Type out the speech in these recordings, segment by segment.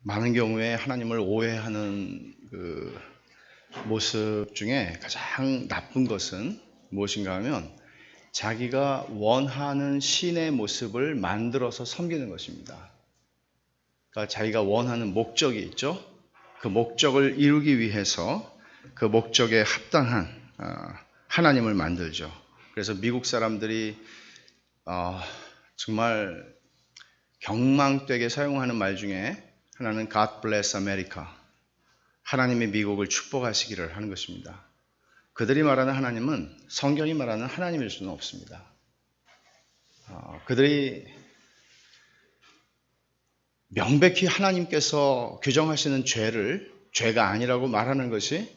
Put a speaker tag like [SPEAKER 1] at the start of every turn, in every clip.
[SPEAKER 1] 많은 경우에 하나님을 오해하는 모습 중에 가장 나쁜 것은 무엇인가 하면 자기가 원하는 신의 모습을 만들어서 섬기는 것입니다. 그러니까 자기가 원하는 목적이 있죠. 그 목적을 이루기 위해서 그 목적에 합당한 하나님을 만들죠. 그래서 미국 사람들이 정말 경망되게 사용하는 말 중에 하나는 God bless America, 하나님이 미국을 축복하시기를 하는 것입니다. 그들이 말하는 하나님은 성경이 말하는 하나님일 수는 없습니다. 그들이 명백히 하나님께서 규정하시는 죄를 죄가 아니라고 말하는 것이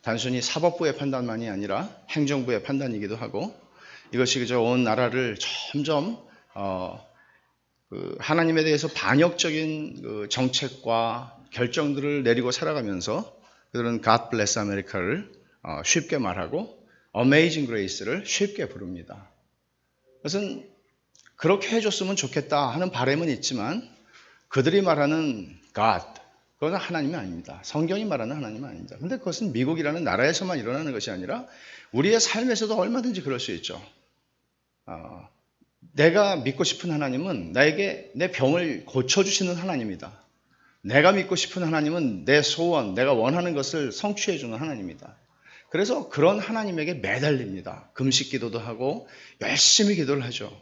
[SPEAKER 1] 단순히 사법부의 판단만이 아니라 행정부의 판단이기도 하고, 이것이 그저 온 나라를 점점 하나님에 대해서 반역적인 정책과 결정들을 내리고 살아가면서 그들은 God bless America를 쉽게 말하고 Amazing Grace를 쉽게 부릅니다. 그것은 그렇게 해줬으면 좋겠다 하는 바람은 있지만 그들이 말하는 God, 그것은 하나님이 아닙니다. 성경이 말하는 하나님은 아닙니다. 그런데 그것은 미국이라는 나라에서만 일어나는 것이 아니라 우리의 삶에서도 얼마든지 그럴 수 있죠. 내가 믿고 싶은 하나님은 나에게 내 병을 고쳐주시는 하나님이다. 내가 믿고 싶은 하나님은 내 소원, 내가 원하는 것을 성취해주는 하나님이다. 그래서 그런 하나님에게 매달립니다. 금식 기도도 하고 열심히 기도를 하죠.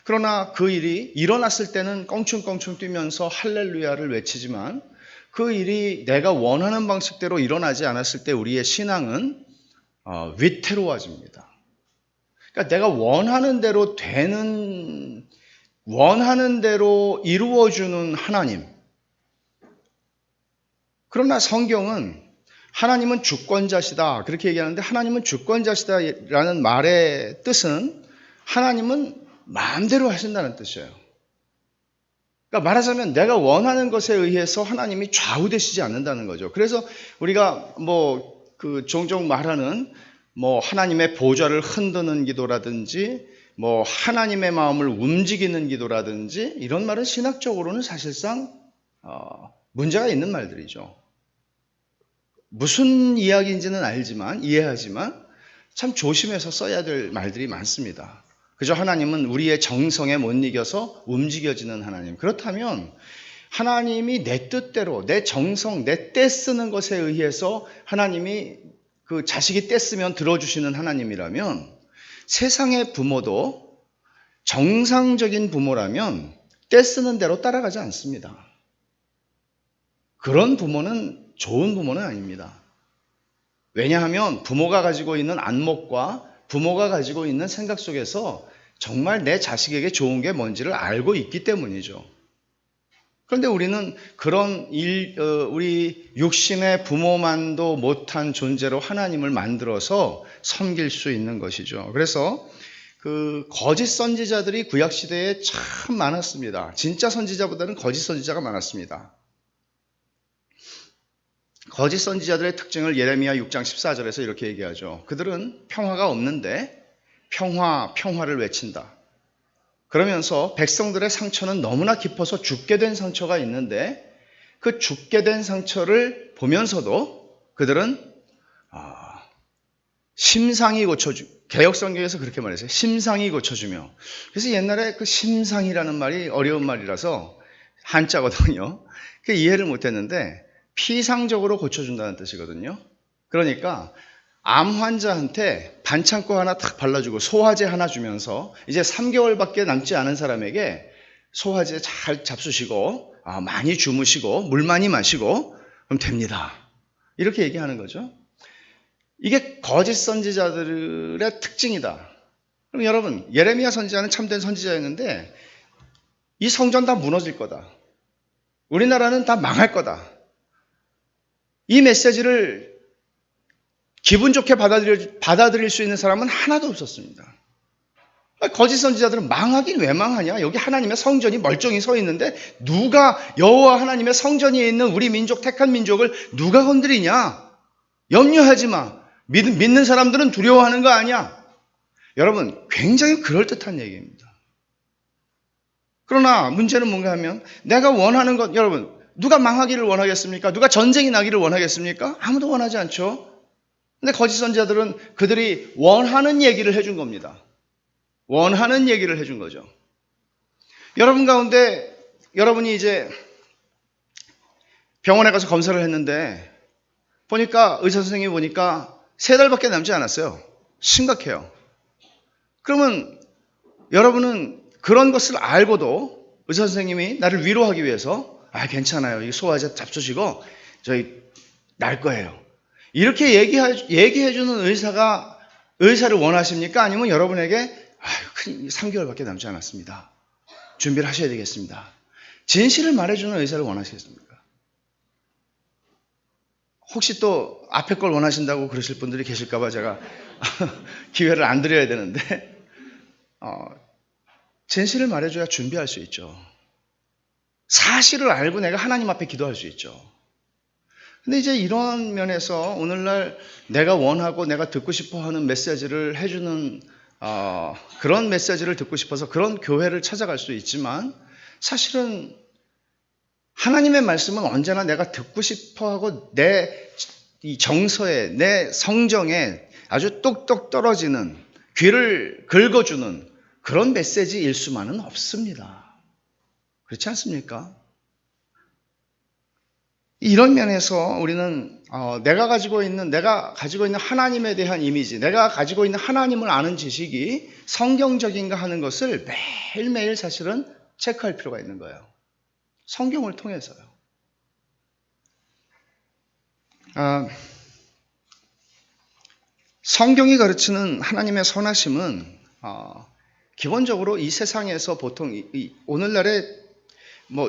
[SPEAKER 1] 그러나 그 일이 일어났을 때는 껑충껑충 뛰면서 할렐루야를 외치지만 그 일이 내가 원하는 방식대로 일어나지 않았을 때 우리의 신앙은 위태로워집니다. 그러니까 내가 원하는 대로 되는, 원하는 대로 이루어주는 하나님. 그러나 성경은 하나님은 주권자시다 그렇게 얘기하는데, 하나님은 주권자시다라는 말의 뜻은 하나님은 마음대로 하신다는 뜻이에요. 그러니까 말하자면 내가 원하는 것에 의해서 하나님이 좌우되시지 않는다는 거죠. 그래서 우리가 종종 말하는 하나님의 보좌를 흔드는 기도라든지 하나님의 마음을 움직이는 기도라든지 이런 말은 신학적으로는 사실상 문제가 있는 말들이죠. 무슨 이야기인지는 알지만, 이해하지만 참 조심해서 써야 될 말들이 많습니다. 그저 하나님은 우리의 정성에 못 이겨서 움직여지는 하나님. 그렇다면 하나님이 내 뜻대로, 내 정성, 내 때 쓰는 것에 의해서 하나님이 그 자식이 때 쓰면 들어주시는 하나님이라면, 세상의 부모도 정상적인 부모라면 때 쓰는 대로 따라가지 않습니다. 그런 부모는 좋은 부모는 아닙니다. 왜냐하면 부모가 가지고 있는 안목과 부모가 가지고 있는 생각 속에서 정말 내 자식에게 좋은 게 뭔지를 알고 있기 때문이죠. 그런데 우리는 그런 우리 육신의 부모만도 못한 존재로 하나님을 만들어서 섬길 수 있는 것이죠. 그래서 거짓 선지자들이 구약 시대에 참 많았습니다. 진짜 선지자보다는 거짓 선지자가 많았습니다. 거짓 선지자들의 특징을 예레미야 6장 14절에서 이렇게 얘기하죠. 그들은 평화가 없는데 평화를 외친다. 그러면서 백성들의 상처는 너무나 깊어서 죽게 된 상처가 있는데 그 죽게 된 상처를 보면서도 그들은 심상이 개역성경에서 그렇게 말했어요. 심상이 고쳐주며. 그래서 옛날에 그 심상이라는 말이 어려운 말이라서 한자거든요. 그 이해를 못했는데 피상적으로 고쳐준다는 뜻이거든요. 그러니까 암 환자한테 반창고 하나 탁 발라주고 소화제 하나 주면서 이제 3개월밖에 남지 않은 사람에게 소화제 잘 잡수시고 많이 주무시고 물 많이 마시고 그럼 됩니다. 이렇게 얘기하는 거죠. 이게 거짓 선지자들의 특징이다. 그럼 여러분, 예레미야 선지자는 참된 선지자였는데 이 성전 다 무너질 거다. 우리나라는 다 망할 거다. 이 메시지를 기분 좋게 받아들일 수 있는 사람은 하나도 없었습니다. 거짓 선지자들은 망하긴 왜 망하냐? 여기 하나님의 성전이 멀쩡히 서 있는데 누가 여호와 하나님의 성전이 있는 우리 민족, 택한 민족을 누가 건드리냐? 염려하지 마. 믿는 사람들은 두려워하는 거 아니야? 여러분, 굉장히 그럴듯한 얘기입니다. 그러나 문제는 뭔가 하면 내가 원하는 것, 여러분, 누가 망하기를 원하겠습니까? 누가 전쟁이 나기를 원하겠습니까? 아무도 원하지 않죠. 근데 거짓 선지자들은 그들이 원하는 얘기를 해준 겁니다. 원하는 얘기를 해준 거죠. 여러분 가운데 여러분이 이제 병원에 가서 검사를 했는데 보니까 의사 선생님이 보니까 3달밖에 남지 않았어요. 심각해요. 그러면 여러분은 그런 것을 알고도 의사 선생님이 나를 위로하기 위해서 괜찮아요. 이 소화제 잡수시고 저희 날 거예요. 이렇게 얘기해주는 의사를 원하십니까? 아니면 여러분에게 3개월밖에 남지 않았습니다. 준비를 하셔야 되겠습니다. 진실을 말해주는 의사를 원하시겠습니까? 혹시 또 앞에 걸 원하신다고 그러실 분들이 계실까봐 제가 기회를 안 드려야 되는데 진실을 말해줘야 준비할 수 있죠. 사실을 알고 내가 하나님 앞에 기도할 수 있죠. 근데 이제 이런 면에서 오늘날 내가 원하고 내가 듣고 싶어 하는 메시지를 해주는 그런 메시지를 듣고 싶어서 그런 교회를 찾아갈 수 있지만 사실은 하나님의 말씀은 언제나 내가 듣고 싶어 하고 내 이 정서에 내 성정에 아주 똑똑 떨어지는 귀를 긁어주는 그런 메시지일 수만은 없습니다. 그렇지 않습니까? 이런 면에서 우리는 내가 가지고 있는 하나님에 대한 이미지, 내가 가지고 있는 하나님을 아는 지식이 성경적인가 하는 것을 매일매일 사실은 체크할 필요가 있는 거예요. 성경을 통해서요. 성경이 가르치는 하나님의 선하심은 기본적으로 이 세상에서 보통 오늘날에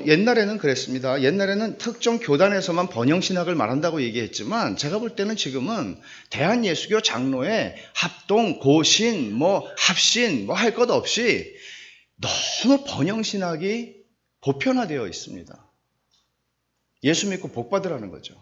[SPEAKER 1] 옛날에는 그랬습니다. 옛날에는 특정 교단에서만 번영신학을 말한다고 얘기했지만 제가 볼 때는 지금은 대한예수교 장로의 합동, 고신, 합신 할 것 없이 너무 번영신학이 보편화되어 있습니다. 예수 믿고 복 받으라는 거죠.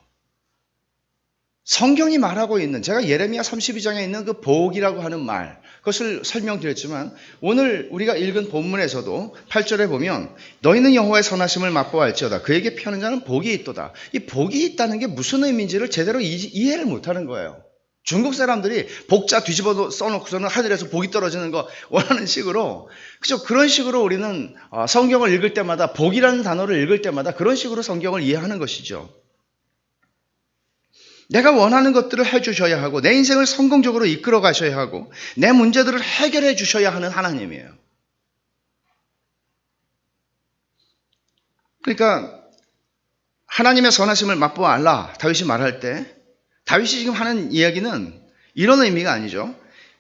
[SPEAKER 1] 성경이 말하고 있는 제가 예레미야 32장에 있는 그 복이라고 하는 말 그것을 설명드렸지만 오늘 우리가 읽은 본문에서도 8절에 보면 너희는 여호와의 선하심을 맛보아할지어다 그에게 피하는 자는 복이 있도다. 이 복이 있다는 게 무슨 의미인지를 제대로 이해를 못하는 거예요. 중국 사람들이 복자 뒤집어 써놓고서는 하늘에서 복이 떨어지는 거 원하는 식으로 그죠? 그런 식으로 우리는 성경을 읽을 때마다 복이라는 단어를 읽을 때마다 그런 식으로 성경을 이해하는 것이죠. 내가 원하는 것들을 해주셔야 하고 내 인생을 성공적으로 이끌어 가셔야 하고 내 문제들을 해결해 주셔야 하는 하나님이에요. 그러니까 하나님의 선하심을 맛보아 알라 다윗이 말할 때 다윗이 지금 하는 이야기는 이런 의미가 아니죠.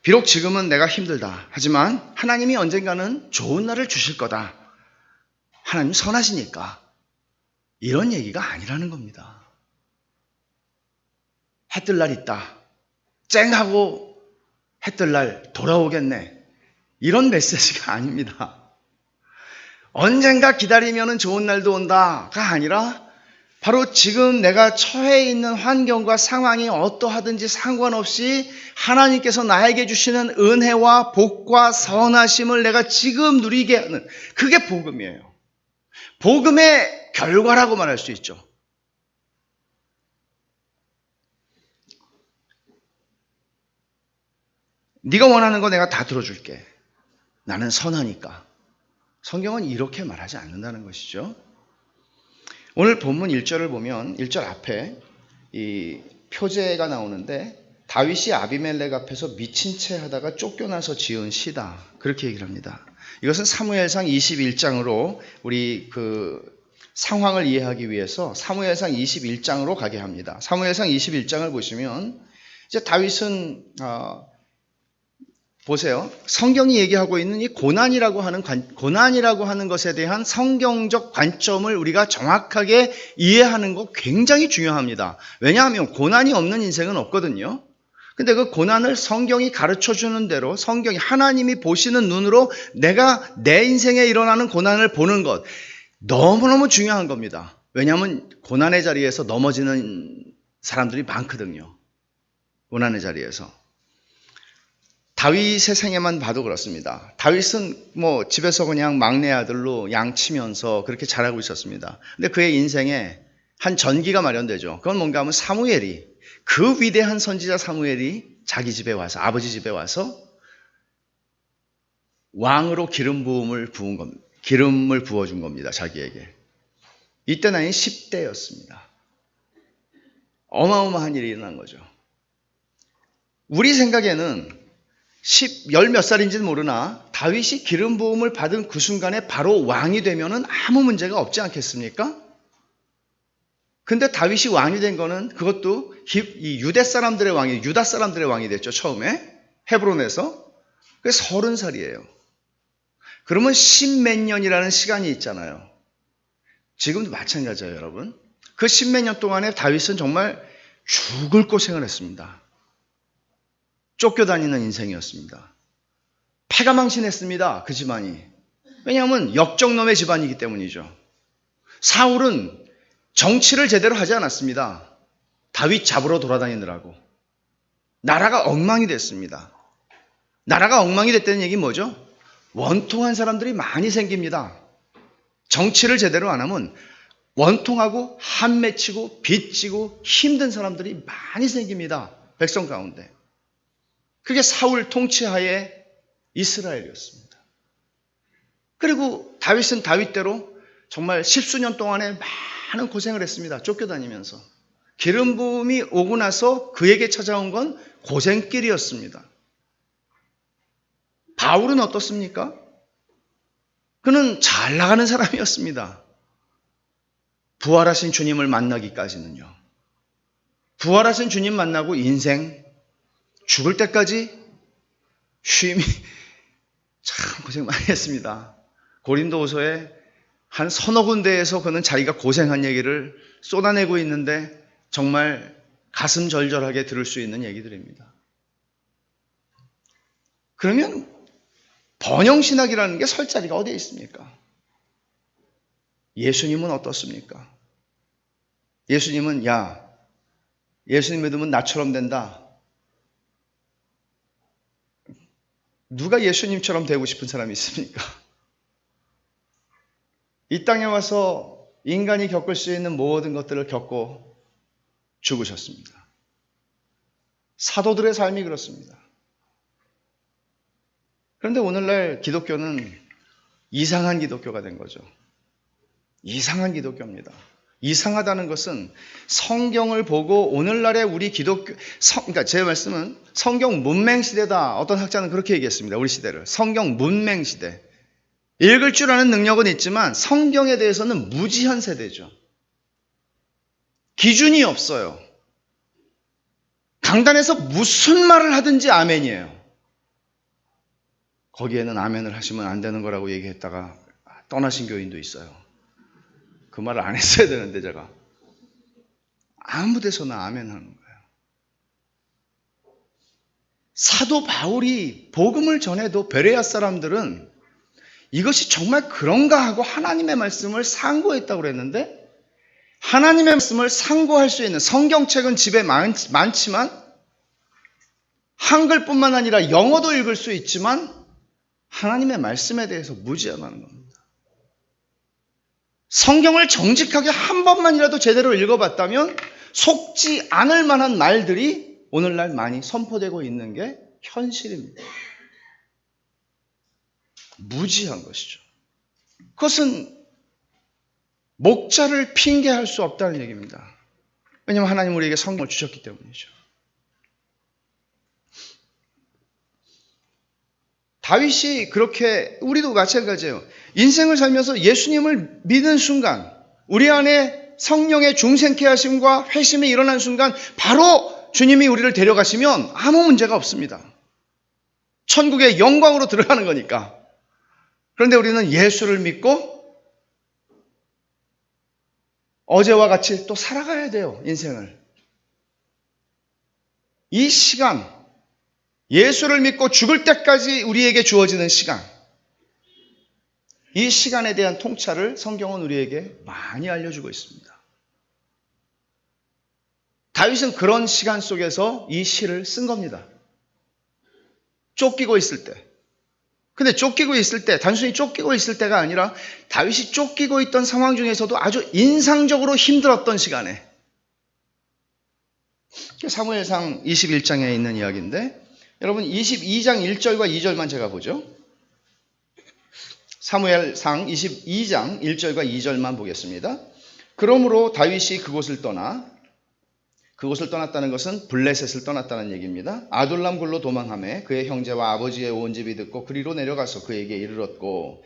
[SPEAKER 1] 비록 지금은 내가 힘들다. 하지만 하나님이 언젠가는 좋은 날을 주실 거다. 하나님 선하시니까. 이런 얘기가 아니라는 겁니다. 해 뜰 날 있다. 쨍하고 해 뜰 날 돌아오겠네. 이런 메시지가 아닙니다. 언젠가 기다리면 좋은 날도 온다가 아니라 바로 지금 내가 처해 있는 환경과 상황이 어떠하든지 상관없이 하나님께서 나에게 주시는 은혜와 복과 선하심을 내가 지금 누리게 하는 그게 복음이에요. 복음의 결과라고 말할 수 있죠. 네가 원하는 거 내가 다 들어줄게. 나는 선하니까. 성경은 이렇게 말하지 않는다는 것이죠. 오늘 본문 1절을 보면 1절 앞에 이 표제가 나오는데 다윗이 아비멜렉 앞에서 미친 채 하다가 쫓겨나서 지은 시다. 그렇게 얘기를 합니다. 이것은 사무엘상 21장으로 우리 그 상황을 이해하기 위해서 사무엘상 21장으로 가게 합니다. 사무엘상 21장을 보시면 이제 다윗은 보세요. 성경이 얘기하고 있는 이 고난이라고 하는 것에 대한 성경적 관점을 우리가 정확하게 이해하는 거 굉장히 중요합니다. 왜냐하면 고난이 없는 인생은 없거든요. 근데 그 고난을 성경이 가르쳐 주는 대로 성경이 하나님이 보시는 눈으로 내가 내 인생에 일어나는 고난을 보는 것 너무너무 중요한 겁니다. 왜냐하면 고난의 자리에서 넘어지는 사람들이 많거든요. 고난의 자리에서. 다윗의 생애만 봐도 그렇습니다. 다윗은 뭐 집에서 그냥 막내 아들로 양치면서 그렇게 자라고 있었습니다. 근데 그의 인생에 한 전기가 마련되죠. 그건 뭔가 하면 사무엘이, 그 위대한 선지자 사무엘이 자기 집에 와서, 아버지 집에 와서 왕으로 기름을 부어준 겁니다. 자기에게. 이때 나이 10대였습니다. 어마어마한 일이 일어난 거죠. 우리 생각에는 열 몇 살인지는 모르나 다윗이 기름 부음을 받은 그 순간에 바로 왕이 되면은 아무 문제가 없지 않겠습니까? 근데 다윗이 왕이 된 거는 그것도 이 유대 사람들의 왕이, 유다 사람들의 왕이 됐죠. 처음에 헤브론에서. 그게 30살이에요. 그러면 10몇 년이라는 시간이 있잖아요. 지금도 마찬가지예요, 여러분. 그 10몇 년 동안에 다윗은 정말 죽을 고생을 했습니다. 쫓겨다니는 인생이었습니다. 패가망신했습니다. 그 집안이. 왜냐하면 역적놈의 집안이기 때문이죠. 사울은 정치를 제대로 하지 않았습니다. 다윗 잡으러 돌아다니느라고. 나라가 엉망이 됐습니다. 나라가 엉망이 됐다는 얘기는 뭐죠? 원통한 사람들이 많이 생깁니다. 정치를 제대로 안 하면 원통하고 한맺히고 빚지고 힘든 사람들이 많이 생깁니다. 백성 가운데. 그게 사울 통치하에 이스라엘이었습니다. 그리고 다윗은 다윗대로 정말 10수년 동안에 많은 고생을 했습니다. 쫓겨다니면서. 기름 부음이 오고 나서 그에게 찾아온 건 고생길이었습니다. 바울은 어떻습니까? 그는 잘 나가는 사람이었습니다. 부활하신 주님을 만나기까지는요. 부활하신 주님 만나고 인생 죽을 때까지 쉼이 참 고생 많이 했습니다. 고린도후서에 한 서너 군데에서 그는 자기가 고생한 얘기를 쏟아내고 있는데 정말 가슴 절절하게 들을 수 있는 얘기들입니다. 그러면 번영신학이라는 게 설 자리가 어디에 있습니까? 예수님은 어떻습니까? 예수님은 예수님 믿으면 나처럼 된다. 누가 예수님처럼 되고 싶은 사람이 있습니까? 이 땅에 와서 인간이 겪을 수 있는 모든 것들을 겪고 죽으셨습니다. 사도들의 삶이 그렇습니다. 그런데 오늘날 기독교는 이상한 기독교가 된 거죠. 이상한 기독교입니다. 이상하다는 것은 성경을 보고 오늘날의 우리 기독교, 그러니까 제 말씀은 성경 문맹 시대다. 어떤 학자는 그렇게 얘기했습니다. 우리 시대를. 성경 문맹 시대. 읽을 줄 아는 능력은 있지만 성경에 대해서는 무지한 세대죠. 기준이 없어요. 강단에서 무슨 말을 하든지 아멘이에요. 거기에는 아멘을 하시면 안 되는 거라고 얘기했다가 떠나신 교인도 있어요. 그 말을 안 했어야 되는데 제가. 아무 데서나 아멘 하는 거예요. 사도 바울이 복음을 전해도 베레아 사람들은 이것이 정말 그런가 하고 하나님의 말씀을 상고했다고 그랬는데 하나님의 말씀을 상고할 수 있는 성경책은 집에 많지만 한글뿐만 아니라 영어도 읽을 수 있지만 하나님의 말씀에 대해서 무지하다는 겁니다. 성경을 정직하게 한 번만이라도 제대로 읽어봤다면 속지 않을 만한 말들이 오늘날 많이 선포되고 있는 게 현실입니다. 무지한 것이죠. 그것은 목자를 핑계할 수 없다는 얘기입니다. 왜냐하면 하나님 우리에게 성경을 주셨기 때문이죠. 다윗이 그렇게 우리도 마찬가지예요. 인생을 살면서 예수님을 믿는 순간 우리 안에 성령의 중생케 하심과 회심이 일어난 순간 바로 주님이 우리를 데려가시면 아무 문제가 없습니다. 천국의 영광으로 들어가는 거니까. 그런데 우리는 예수를 믿고 어제와 같이 또 살아가야 돼요. 인생을. 이 시간 예수를 믿고 죽을 때까지 우리에게 주어지는 시간. 이 시간에 대한 통찰을 성경은 우리에게 많이 알려주고 있습니다. 다윗은 그런 시간 속에서 이 시를 쓴 겁니다. 쫓기고 있을 때. 근데 쫓기고 있을 때, 단순히 쫓기고 있을 때가 아니라 다윗이 쫓기고 있던 상황 중에서도 아주 인상적으로 힘들었던 시간에, 사무엘상 21장에 있는 이야기인데, 여러분 22장 1절과 2절만 제가 보죠. 사무엘상 22장 1절과 2절만 보겠습니다. 그러므로 다윗이 그곳을 떠났다는 것은 블레셋을 떠났다는 얘기입니다. 아둘람 굴로 도망하며 그의 형제와 아버지의 온 집이 듣고 그리로 내려가서 그에게 이르렀고,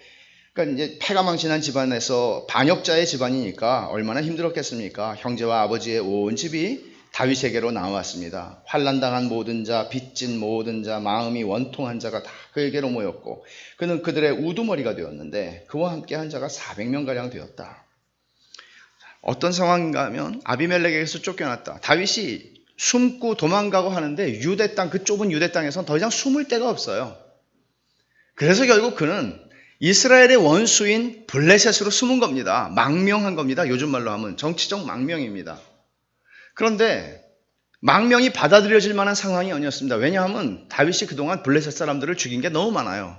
[SPEAKER 1] 그러니까 이제 패가 망신한 집안에서 반역자의 집안이니까 얼마나 힘들었겠습니까? 형제와 아버지의 온 집이 다윗에게로 나왔습니다. 환난당한 모든 자, 빚진 모든 자, 마음이 원통한 자가 다 그에게로 모였고, 그는 그들의 우두머리가 되었는데 그와 함께 한 자가 400명가량 되었다. 어떤 상황인가 하면 아비멜렉에게서 쫓겨났다. 다윗이 숨고 도망가고 하는데 유대 땅, 그 좁은 유대 땅에서는 더 이상 숨을 데가 없어요. 그래서 결국 그는 이스라엘의 원수인 블레셋으로 숨은 겁니다. 망명한 겁니다. 요즘 말로 하면 정치적 망명입니다. 그런데 망명이 받아들여질 만한 상황이 아니었습니다. 왜냐하면 다윗이 그동안 블레셋 사람들을 죽인 게 너무 많아요.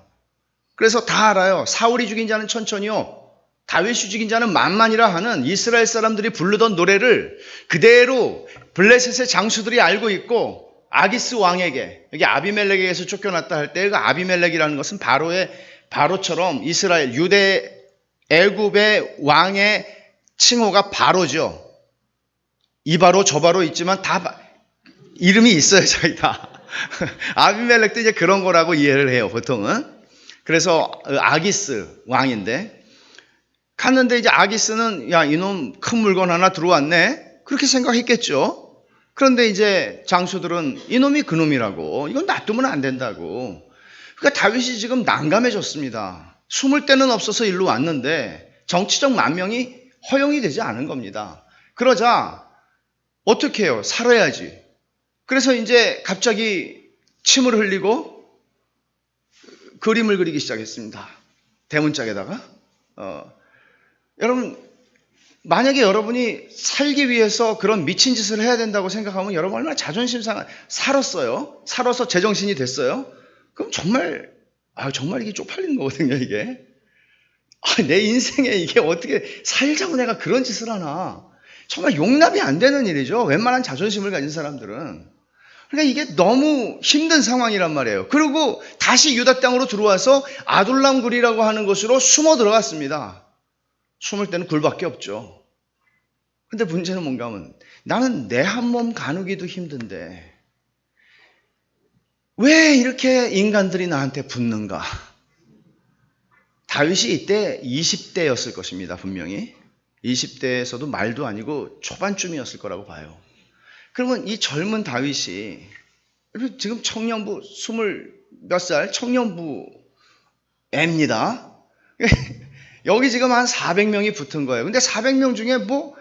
[SPEAKER 1] 그래서 다 알아요. 사울이 죽인 자는 천천히요, 다윗이 죽인 자는 만만이라 하는 이스라엘 사람들이 부르던 노래를 그대로 블레셋의 장수들이 알고 있고, 아기스 왕에게, 여기 아비멜렉에게서 쫓겨났다 할 때 그 아비멜렉이라는 것은 바로처럼 이스라엘 유대 애굽의 왕의 칭호가 바로죠. 이 바로 저 바로 있지만 다 이름이 있어요. 저희 다 아비멜렉도 이제 그런 거라고 이해를 해요, 보통은. 그래서 아기스 왕인데, 갔는데 이제 아기스는 야, 이놈 큰 물건 하나 들어왔네, 그렇게 생각했겠죠. 그런데 이제 장수들은 이놈이 그놈이라고, 이건 놔두면 안 된다고. 그러니까 다윗이 지금 난감해졌습니다. 숨을 데는 없어서 일로 왔는데 정치적 만명이 허용이 되지 않은 겁니다. 그러자 어떻게 해요? 살아야지. 그래서 이제 갑자기 침을 흘리고 그림을 그리기 시작했습니다. 대문짝에다가. 여러분, 만약에 여러분이 살기 위해서 그런 미친 짓을 해야 된다고 생각하면 여러분 얼마나 자존심 상한, 살아서 제정신이 됐어요? 그럼 정말 이게 쪽팔리는 거거든요, 이게. 내 인생에 이게 어떻게 살자고 내가 그런 짓을 하나. 정말 용납이 안 되는 일이죠. 웬만한 자존심을 가진 사람들은. 그러니까 이게 너무 힘든 상황이란 말이에요. 그리고 다시 유다 땅으로 들어와서 아둘람 굴이라고 하는 곳으로 숨어 들어갔습니다. 숨을 때는 굴밖에 없죠. 근데 문제는 뭔가 하면 나는 내 한 몸 가누기도 힘든데 왜 이렇게 인간들이 나한테 붙는가? 다윗이 이때 20대였을 것입니다, 분명히. 20대에서도 말도 아니고 초반쯤이었을 거라고 봐요. 그러면 이 젊은 다윗이 지금 청년부 20몇 살 청년부 애입니다. 여기 지금 한 400명이 붙은 거예요. 근데 400명 중에 뭐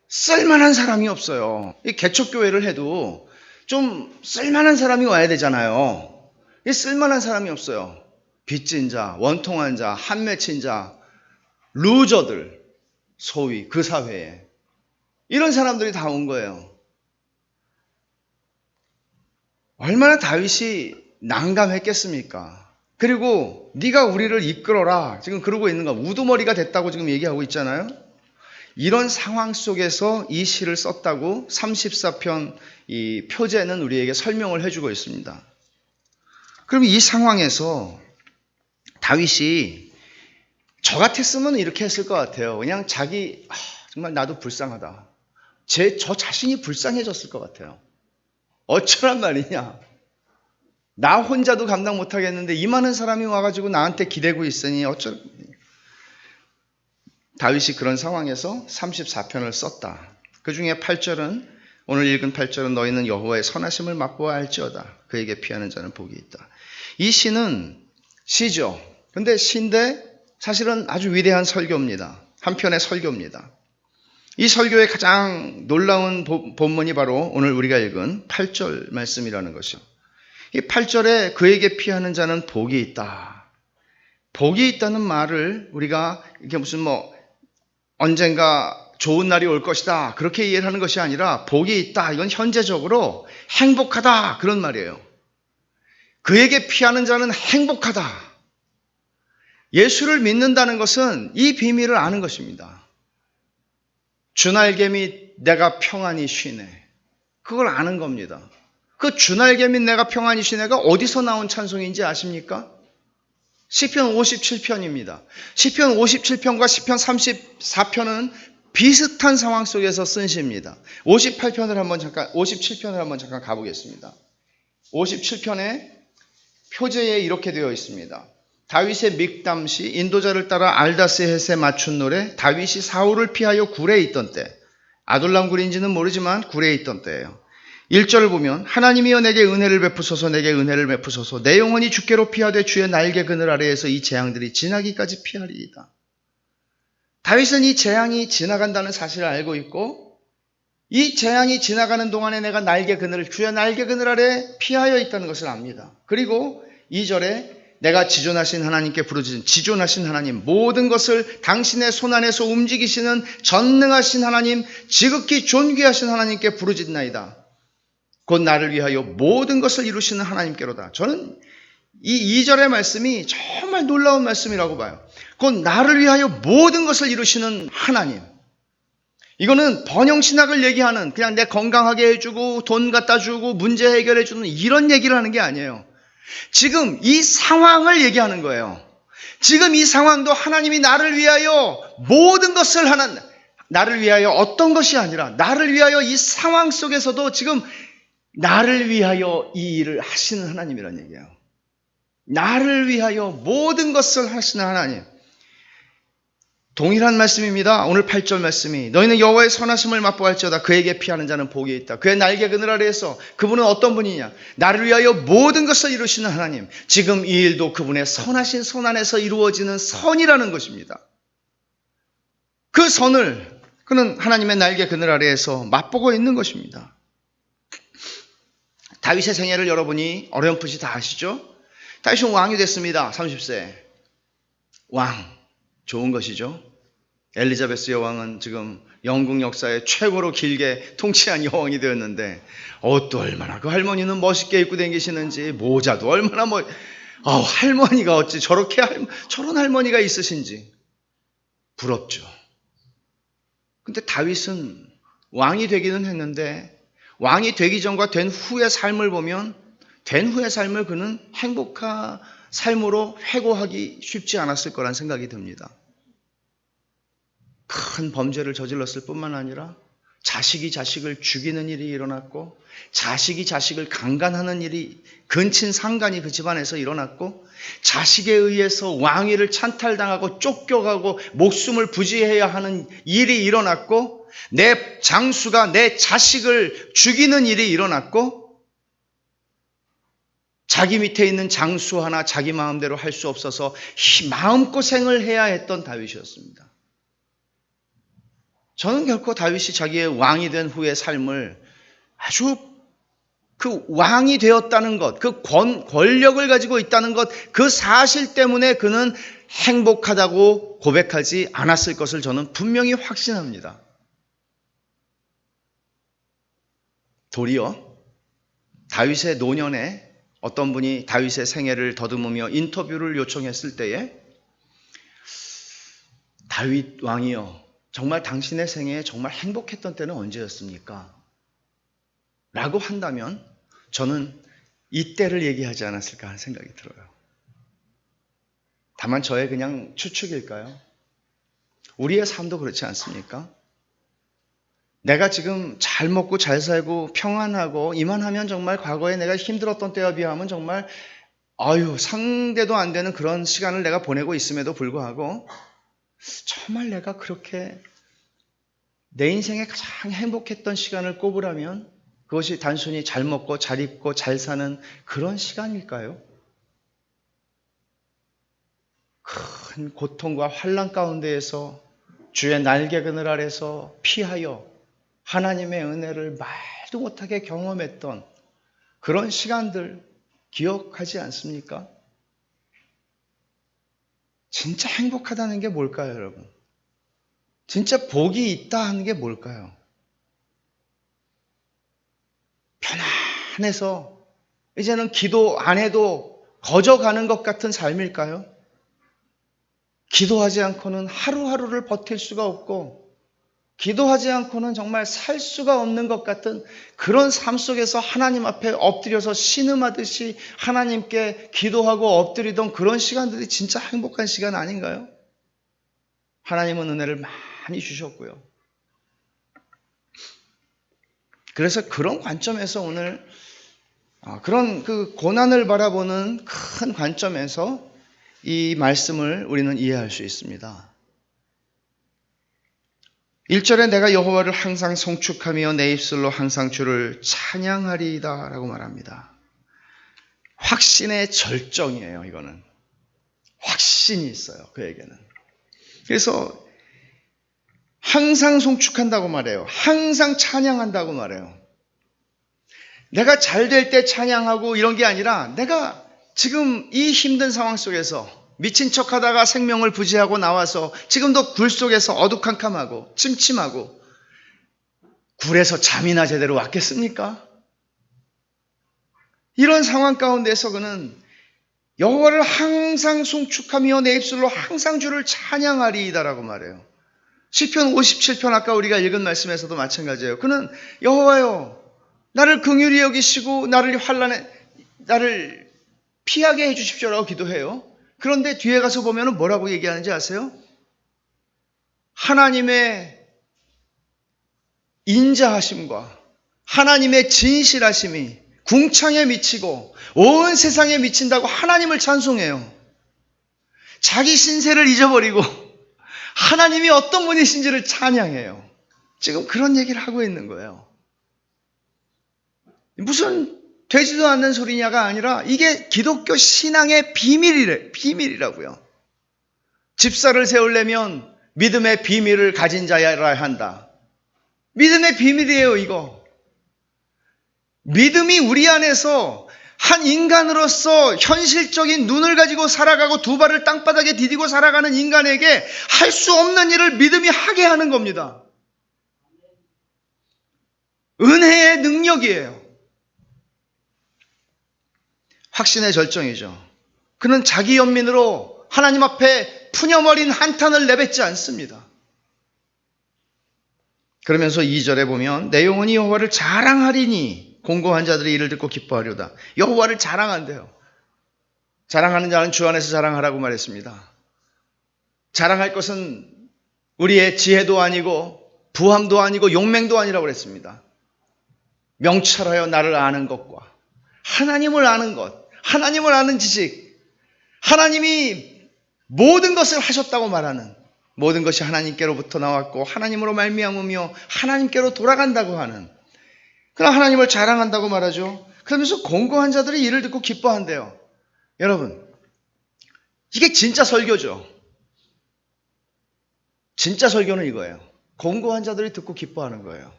[SPEAKER 1] 쓸만한 사람이 없어요. 이 개척교회를 해도 좀 쓸만한 사람이 와야 되잖아요. 이 쓸만한 사람이 없어요. 빚진 자, 원통한 자, 한 맺힌 자, 루저들, 소위 그 사회에 이런 사람들이 다 온 거예요. 얼마나 다윗이 난감했겠습니까? 그리고 네가 우리를 이끌어라, 지금 그러고 있는 거, 우두머리가 됐다고 지금 얘기하고 있잖아요. 이런 상황 속에서 이 시를 썼다고 34편 이 표제는 우리에게 설명을 해주고 있습니다. 그럼 이 상황에서 다윗이 저 같았으면 이렇게 했을 것 같아요. 그냥 정말 나도 불쌍하다. 저 자신이 불쌍해졌을 것 같아요. 어쩌란 말이냐. 나 혼자도 감당 못하겠는데 이 많은 사람이 와가지고 나한테 기대고 있으니 다윗이 그런 상황에서 34편을 썼다. 그 중에 8절은, 오늘 읽은 8절은 너희는 여호와의 선하심을 맛보아 알지어다. 그에게 피하는 자는 복이 있다. 이 시는 시죠. 근데 시인데 사실은 아주 위대한 설교입니다. 한편의 설교입니다. 이 설교의 가장 놀라운 본문이 바로 오늘 우리가 읽은 8절 말씀이라는 것이죠. 이 8절에 그에게 피하는 자는 복이 있다. 복이 있다는 말을 우리가 이게 무슨 언젠가 좋은 날이 올 것이다, 그렇게 이해를 하는 것이 아니라 복이 있다, 이건 현재적으로 행복하다, 그런 말이에요. 그에게 피하는 자는 행복하다. 예수를 믿는다는 것은 이 비밀을 아는 것입니다. 주날개 및 내가 평안히 쉬네. 그걸 아는 겁니다. 그 주날개 및 내가 평안히 쉬네가 어디서 나온 찬송인지 아십니까? 시편 57편입니다. 시편 57편과 시편 34편은 비슷한 상황 속에서 쓴 시입니다. 57편을 한번 잠깐 가보겠습니다. 57편의 표제에 이렇게 되어 있습니다. 다윗의 믹담시, 인도자를 따라 알다스헷에 맞춘 노래, 다윗이 사울을 피하여 굴에 있던 때, 아둘람 굴인지는 모르지만 굴에 있던 때예요. 1절을 보면 하나님이여 내게 은혜를 베푸소서, 내게 은혜를 베푸소서, 내 영혼이 주께로 피하되 주의 날개 그늘 아래에서 이 재앙들이 지나기까지 피하리이다. 다윗은 이 재앙이 지나간다는 사실을 알고 있고, 이 재앙이 지나가는 동안에 내가 주의 날개 그늘 아래 피하여 있다는 것을 압니다. 그리고 2절에 내가 지존하신 하나님께 부르짖은, 지존하신 하나님, 모든 것을 당신의 손안에서 움직이시는 전능하신 하나님, 지극히 존귀하신 하나님께 부르짖나이다. 곧 나를 위하여 모든 것을 이루시는 하나님께로다. 저는 이 2절의 말씀이 정말 놀라운 말씀이라고 봐요. 곧 나를 위하여 모든 것을 이루시는 하나님. 이거는 번영신학을 얘기하는, 그냥 내 건강하게 해주고 돈 갖다 주고 문제 해결해 주는 이런 얘기를 하는 게 아니에요. 지금 이 상황을 얘기하는 거예요. 지금 이 상황도 하나님이 나를 위하여 모든 것을 나를 위하여 어떤 것이 아니라 나를 위하여 이 상황 속에서도 지금 나를 위하여 이 일을 하시는 하나님이라는 얘기예요. 나를 위하여 모든 것을 하시는 하나님. 동일한 말씀입니다. 오늘 8절 말씀이 너희는 여호와의 선하심을 맛보할지어다. 그에게 피하는 자는 복이 있다. 그의 날개 그늘 아래에서, 그분은 어떤 분이냐? 나를 위하여 모든 것을 이루시는 하나님. 지금 이 일도 그분의 선하신 손 안에서 이루어지는 선이라는 것입니다. 그 선을 그는 하나님의 날개 그늘 아래에서 맛보고 있는 것입니다. 다윗의 생애를 여러분이 어렴풋이 다 아시죠? 다윗은 왕이 됐습니다. 30세. 왕. 좋은 것이죠. 엘리자베스 여왕은 지금 영국 역사에 최고로 길게 통치한 여왕이 되었는데 옷도 얼마나 그 할머니는 멋있게 입고 다니시는지, 모자도 얼마나 할머니가 어찌 저런 할머니가 있으신지 부럽죠. 근데 다윗은 왕이 되기는 했는데 왕이 되기 전과 된 후의 삶을 보면 된 후의 삶을 그는 행복한 삶으로 회고하기 쉽지 않았을 거란 생각이 듭니다. 큰 범죄를 저질렀을 뿐만 아니라 자식이 자식을 죽이는 일이 일어났고, 자식이 자식을 강간하는 일이, 근친상간이 그 집안에서 일어났고, 자식에 의해서 왕위를 찬탈당하고 쫓겨가고 목숨을 부지해야 하는 일이 일어났고, 내 장수가 내 자식을 죽이는 일이 일어났고, 자기 밑에 있는 장수 하나 자기 마음대로 할 수 없어서 마음고생을 해야 했던 다윗이었습니다. 저는 결코 다윗이 자기의 왕이 된 후의 삶을 아주 그 왕이 되었다는 것, 그 권력을 가지고 있다는 것, 그 사실 때문에 그는 행복하다고 고백하지 않았을 것을 저는 분명히 확신합니다. 도리어 다윗의 노년에 어떤 분이 다윗의 생애를 더듬으며 인터뷰를 요청했을 때에 다윗 왕이여, 정말 당신의 생애에 정말 행복했던 때는 언제였습니까? 라고 한다면 저는 이때를 얘기하지 않았을까 하는 생각이 들어요. 다만 저의 그냥 추측일까요? 우리의 삶도 그렇지 않습니까? 내가 지금 잘 먹고 잘 살고 평안하고 이만하면 정말 과거에 내가 힘들었던 때와 비하면 정말 상대도 안 되는 그런 시간을 내가 보내고 있음에도 불구하고 정말 내가 그렇게 내 인생에 가장 행복했던 시간을 꼽으라면 그것이 단순히 잘 먹고 잘 입고 잘 사는 그런 시간일까요? 큰 고통과 환난 가운데에서 주의 날개 그늘 아래서 피하여 하나님의 은혜를 말도 못하게 경험했던 그런 시간들 기억하지 않습니까? 진짜 행복하다는 게 뭘까요, 여러분? 진짜 복이 있다 하는 게 뭘까요? 편안해서 이제는 기도 안 해도 거저가는 것 같은 삶일까요? 기도하지 않고는 하루하루를 버틸 수가 없고, 기도하지 않고는 정말 살 수가 없는 것 같은 그런 삶 속에서 하나님 앞에 엎드려서 신음하듯이 하나님께 기도하고 엎드리던 그런 시간들이 진짜 행복한 시간 아닌가요? 하나님은 은혜를 많이 주셨고요. 그래서 그런 관점에서 오늘 그런 그 고난을 바라보는 큰 관점에서 이 말씀을 우리는 이해할 수 있습니다. 1절에 내가 여호와를 항상 송축하며 내 입술로 항상 주를 찬양하리이다 라고 말합니다. 확신의 절정이에요. 이거는 확신이 있어요. 그에게는. 그래서 항상 송축한다고 말해요. 항상 찬양한다고 말해요. 내가 잘 될 때 찬양하고 이런 게 아니라 내가 지금 이 힘든 상황 속에서 미친 척하다가 생명을 부지하고 나와서 지금도 굴 속에서 어두캄캄하고 침침하고 굴에서 잠이나 제대로 왔겠습니까? 이런 상황 가운데서 그는 여호와를 항상 송축하며 내 입술로 항상 주를 찬양하리이다라고 말해요. 시편 57편 아까 우리가 읽은 말씀에서도 마찬가지예요. 그는 여호와여 나를 긍휼히 여기시고 나를 피하게 해주십시오라고 기도해요. 그런데 뒤에 가서 보면 뭐라고 얘기하는지 아세요? 하나님의 인자하심과 하나님의 진실하심이 궁창에 미치고 온 세상에 미친다고 하나님을 찬송해요. 자기 신세를 잊어버리고 하나님이 어떤 분이신지를 찬양해요. 지금 그런 얘기를 하고 있는 거예요. 무슨 되지도 않는 소리냐가 아니라 이게 기독교 신앙의 비밀이라고요. 집사를 세우려면 믿음의 비밀을 가진 자여야 한다. 믿음의 비밀이에요, 이거. 믿음이 우리 안에서 한 인간으로서 현실적인 눈을 가지고 살아가고 두 발을 땅바닥에 디디고 살아가는 인간에게 할 수 없는 일을 믿음이 하게 하는 겁니다. 은혜의 능력이에요. 확신의 절정이죠. 그는 자기 연민으로 하나님 앞에 푸념어린 한탄을 내뱉지 않습니다. 그러면서 2절에 보면 내 영혼이 여호와를 자랑하리니 공고한 자들이 이를 듣고 기뻐하려다. 여호와를 자랑한대요. 자랑하는 자는 주 안에서 자랑하라고 말했습니다. 자랑할 것은 우리의 지혜도 아니고 부함도 아니고 용맹도 아니라고 그랬습니다. 명철하여 나를 아는 것과 하나님을 아는 것, 하나님을 아는 지식, 하나님이 모든 것을 하셨다고 말하는, 모든 것이 하나님께로부터 나왔고 하나님으로 말미암으며 하나님께로 돌아간다고 하는, 그러나 하나님을 자랑한다고 말하죠. 그러면서 공고한 자들이 이를 듣고 기뻐한대요. 여러분, 이게 진짜 설교죠. 진짜 설교는 이거예요. 공고한 자들이 듣고 기뻐하는 거예요.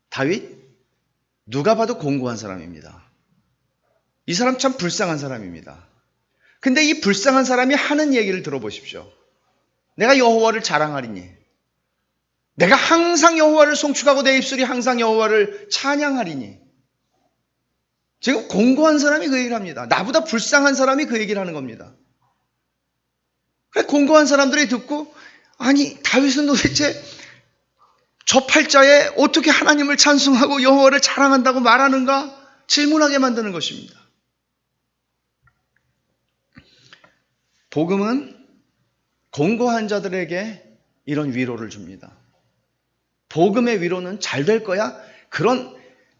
[SPEAKER 1] 다윗, 누가 봐도 공고한 사람입니다. 이 사람 참 불쌍한 사람입니다. 근데 이 불쌍한 사람이 하는 얘기를 들어보십시오. 내가 여호와를 자랑하리니, 내가 항상 여호와를 송축하고 내 입술이 항상 여호와를 찬양하리니. 지금 공고한 사람이 그 얘기를 합니다. 나보다 불쌍한 사람이 그 얘기를 하는 겁니다. 그래, 공고한 사람들이 듣고, 아니 다윗은 도대체 저 팔자에 어떻게 하나님을 찬송하고 여호와를 자랑한다고 말하는가 질문하게 만드는 것입니다. 복음은 공고한 자들에게 이런 위로를 줍니다. 복음의 위로는 잘 될 거야?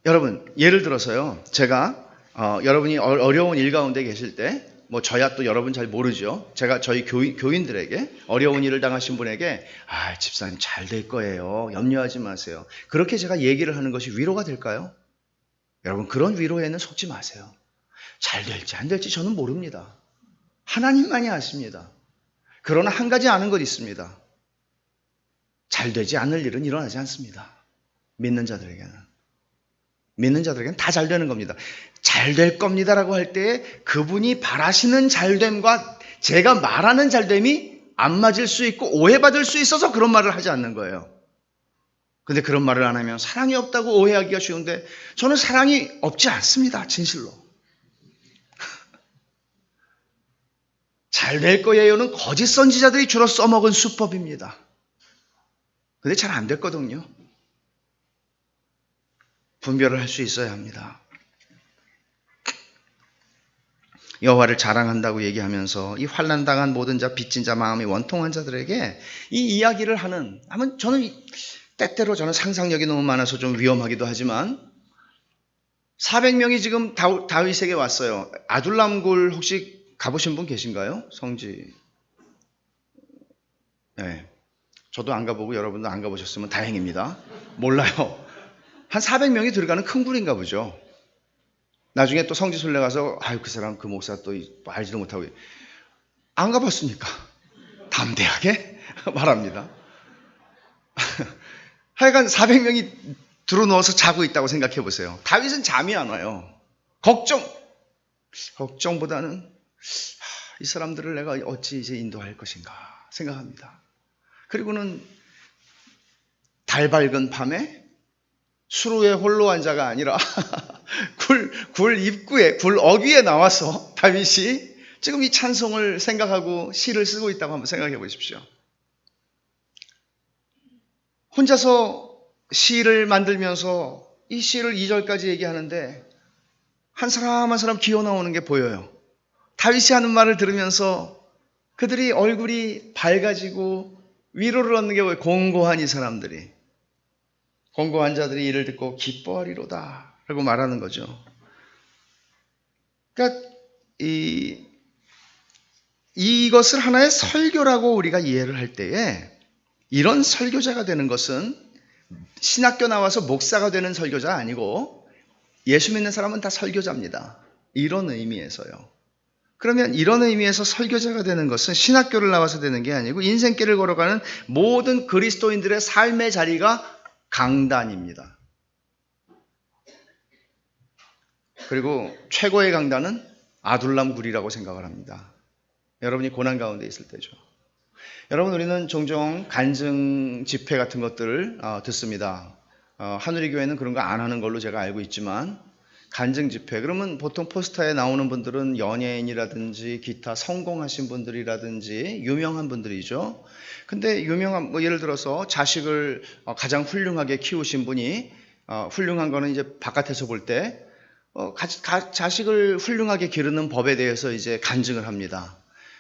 [SPEAKER 1] 여러분, 예를 들어서요. 제가 여러분이 어려운 일 가운데 계실 때, 뭐 저야 또 여러분 잘 모르죠. 제가 저희 교인들에게 어려운 일을 당하신 분에게 집사님 잘 될 거예요. 염려하지 마세요. 그렇게 제가 얘기를 하는 것이 위로가 될까요? 여러분, 그런 위로에는 속지 마세요. 잘 될지 안 될지 저는 모릅니다. 하나님만이 아십니다. 그러나 한 가지 아는 것 있습니다. 잘 되지 않을 일은 일어나지 않습니다. 믿는 자들에게는 다 잘 되는 겁니다. 잘 될 겁니다라고 할 때에 그분이 바라시는 잘됨과 제가 말하는 잘됨이 안 맞을 수 있고 오해받을 수 있어서 그런 말을 하지 않는 거예요. 근데 그런 말을 안 하면 사랑이 없다고 오해하기가 쉬운데 저는 사랑이 없지 않습니다. 진실로. 잘 될 거예요는 거짓 선지자들이 주로 써먹은 수법입니다. 근데 잘 안 됐거든요. 분별을 할 수 있어야 합니다. 여호와를 자랑한다고 얘기하면서 이 환난 당한 모든 자, 빚진 자, 마음이 원통한 자들에게 이 이야기를 하면 저는 때때로 저는 상상력이 너무 많아서 좀 위험하기도 하지만 400명이 지금 다윗에게 왔어요. 아둘람굴 혹시 가보신 분 계신가요? 성지. 네. 저도 안 가보고 여러분도 안 가보셨으면 다행입니다. 몰라요. 한 400명이 들어가는 큰 굴인가 보죠. 나중에 또 성지순례 가서 그 사람 그 목사 또 알지도 못하고 안 가봤으니까 담대하게 말합니다. 하여간 400명이 들어누워서 자고 있다고 생각해 보세요. 다윗은 잠이 안 와요. 걱정보다는 이 사람들을 내가 어찌 이제 인도할 것인가 생각합니다. 그리고는 달 밝은 밤에 수루에 홀로 앉아가 아니라 굴 입구에, 굴 어귀에 나와서 다윗이 지금 이 찬송을 생각하고 시를 쓰고 있다고 한번 생각해 보십시오. 혼자서 시를 만들면서 이 시를 2절까지 얘기하는데 한 사람 한 사람 기어 나오는 게 보여요. 다윗이 하는 말을 들으면서 그들이 얼굴이 밝아지고 위로를 얻는 게 보여요. 공고한 이 사람들이. 공고한 자들이 이를 듣고 기뻐하리로다 라고 말하는 거죠. 그러니까 이것을 하나의 설교라고 우리가 이해를 할 때에 이런 설교자가 되는 것은 신학교 나와서 목사가 되는 설교자 아니고 예수 믿는 사람은 다 설교자입니다. 이런 의미에서요. 그러면 이런 의미에서 설교자가 되는 것은 신학교를 나와서 되는 게 아니고 인생길을 걸어가는 모든 그리스도인들의 삶의 자리가 강단입니다. 그리고 최고의 강단은 아둘람 굴이라고 생각을 합니다. 여러분이 고난 가운데 있을 때죠. 여러분, 우리는 종종 간증 집회 같은 것들을 듣습니다. 하누리 교회는 그런 거 안 하는 걸로 제가 알고 있지만 간증 집회 그러면 보통 포스터에 나오는 분들은 연예인이라든지 기타 성공하신 분들이라든지 유명한 분들이죠. 근데 유명한 예를 들어서 자식을 가장 훌륭하게 키우신 분이 훌륭한 거는 이제 바깥에서 볼 때 자식을 훌륭하게 기르는 법에 대해서 이제 간증을 합니다.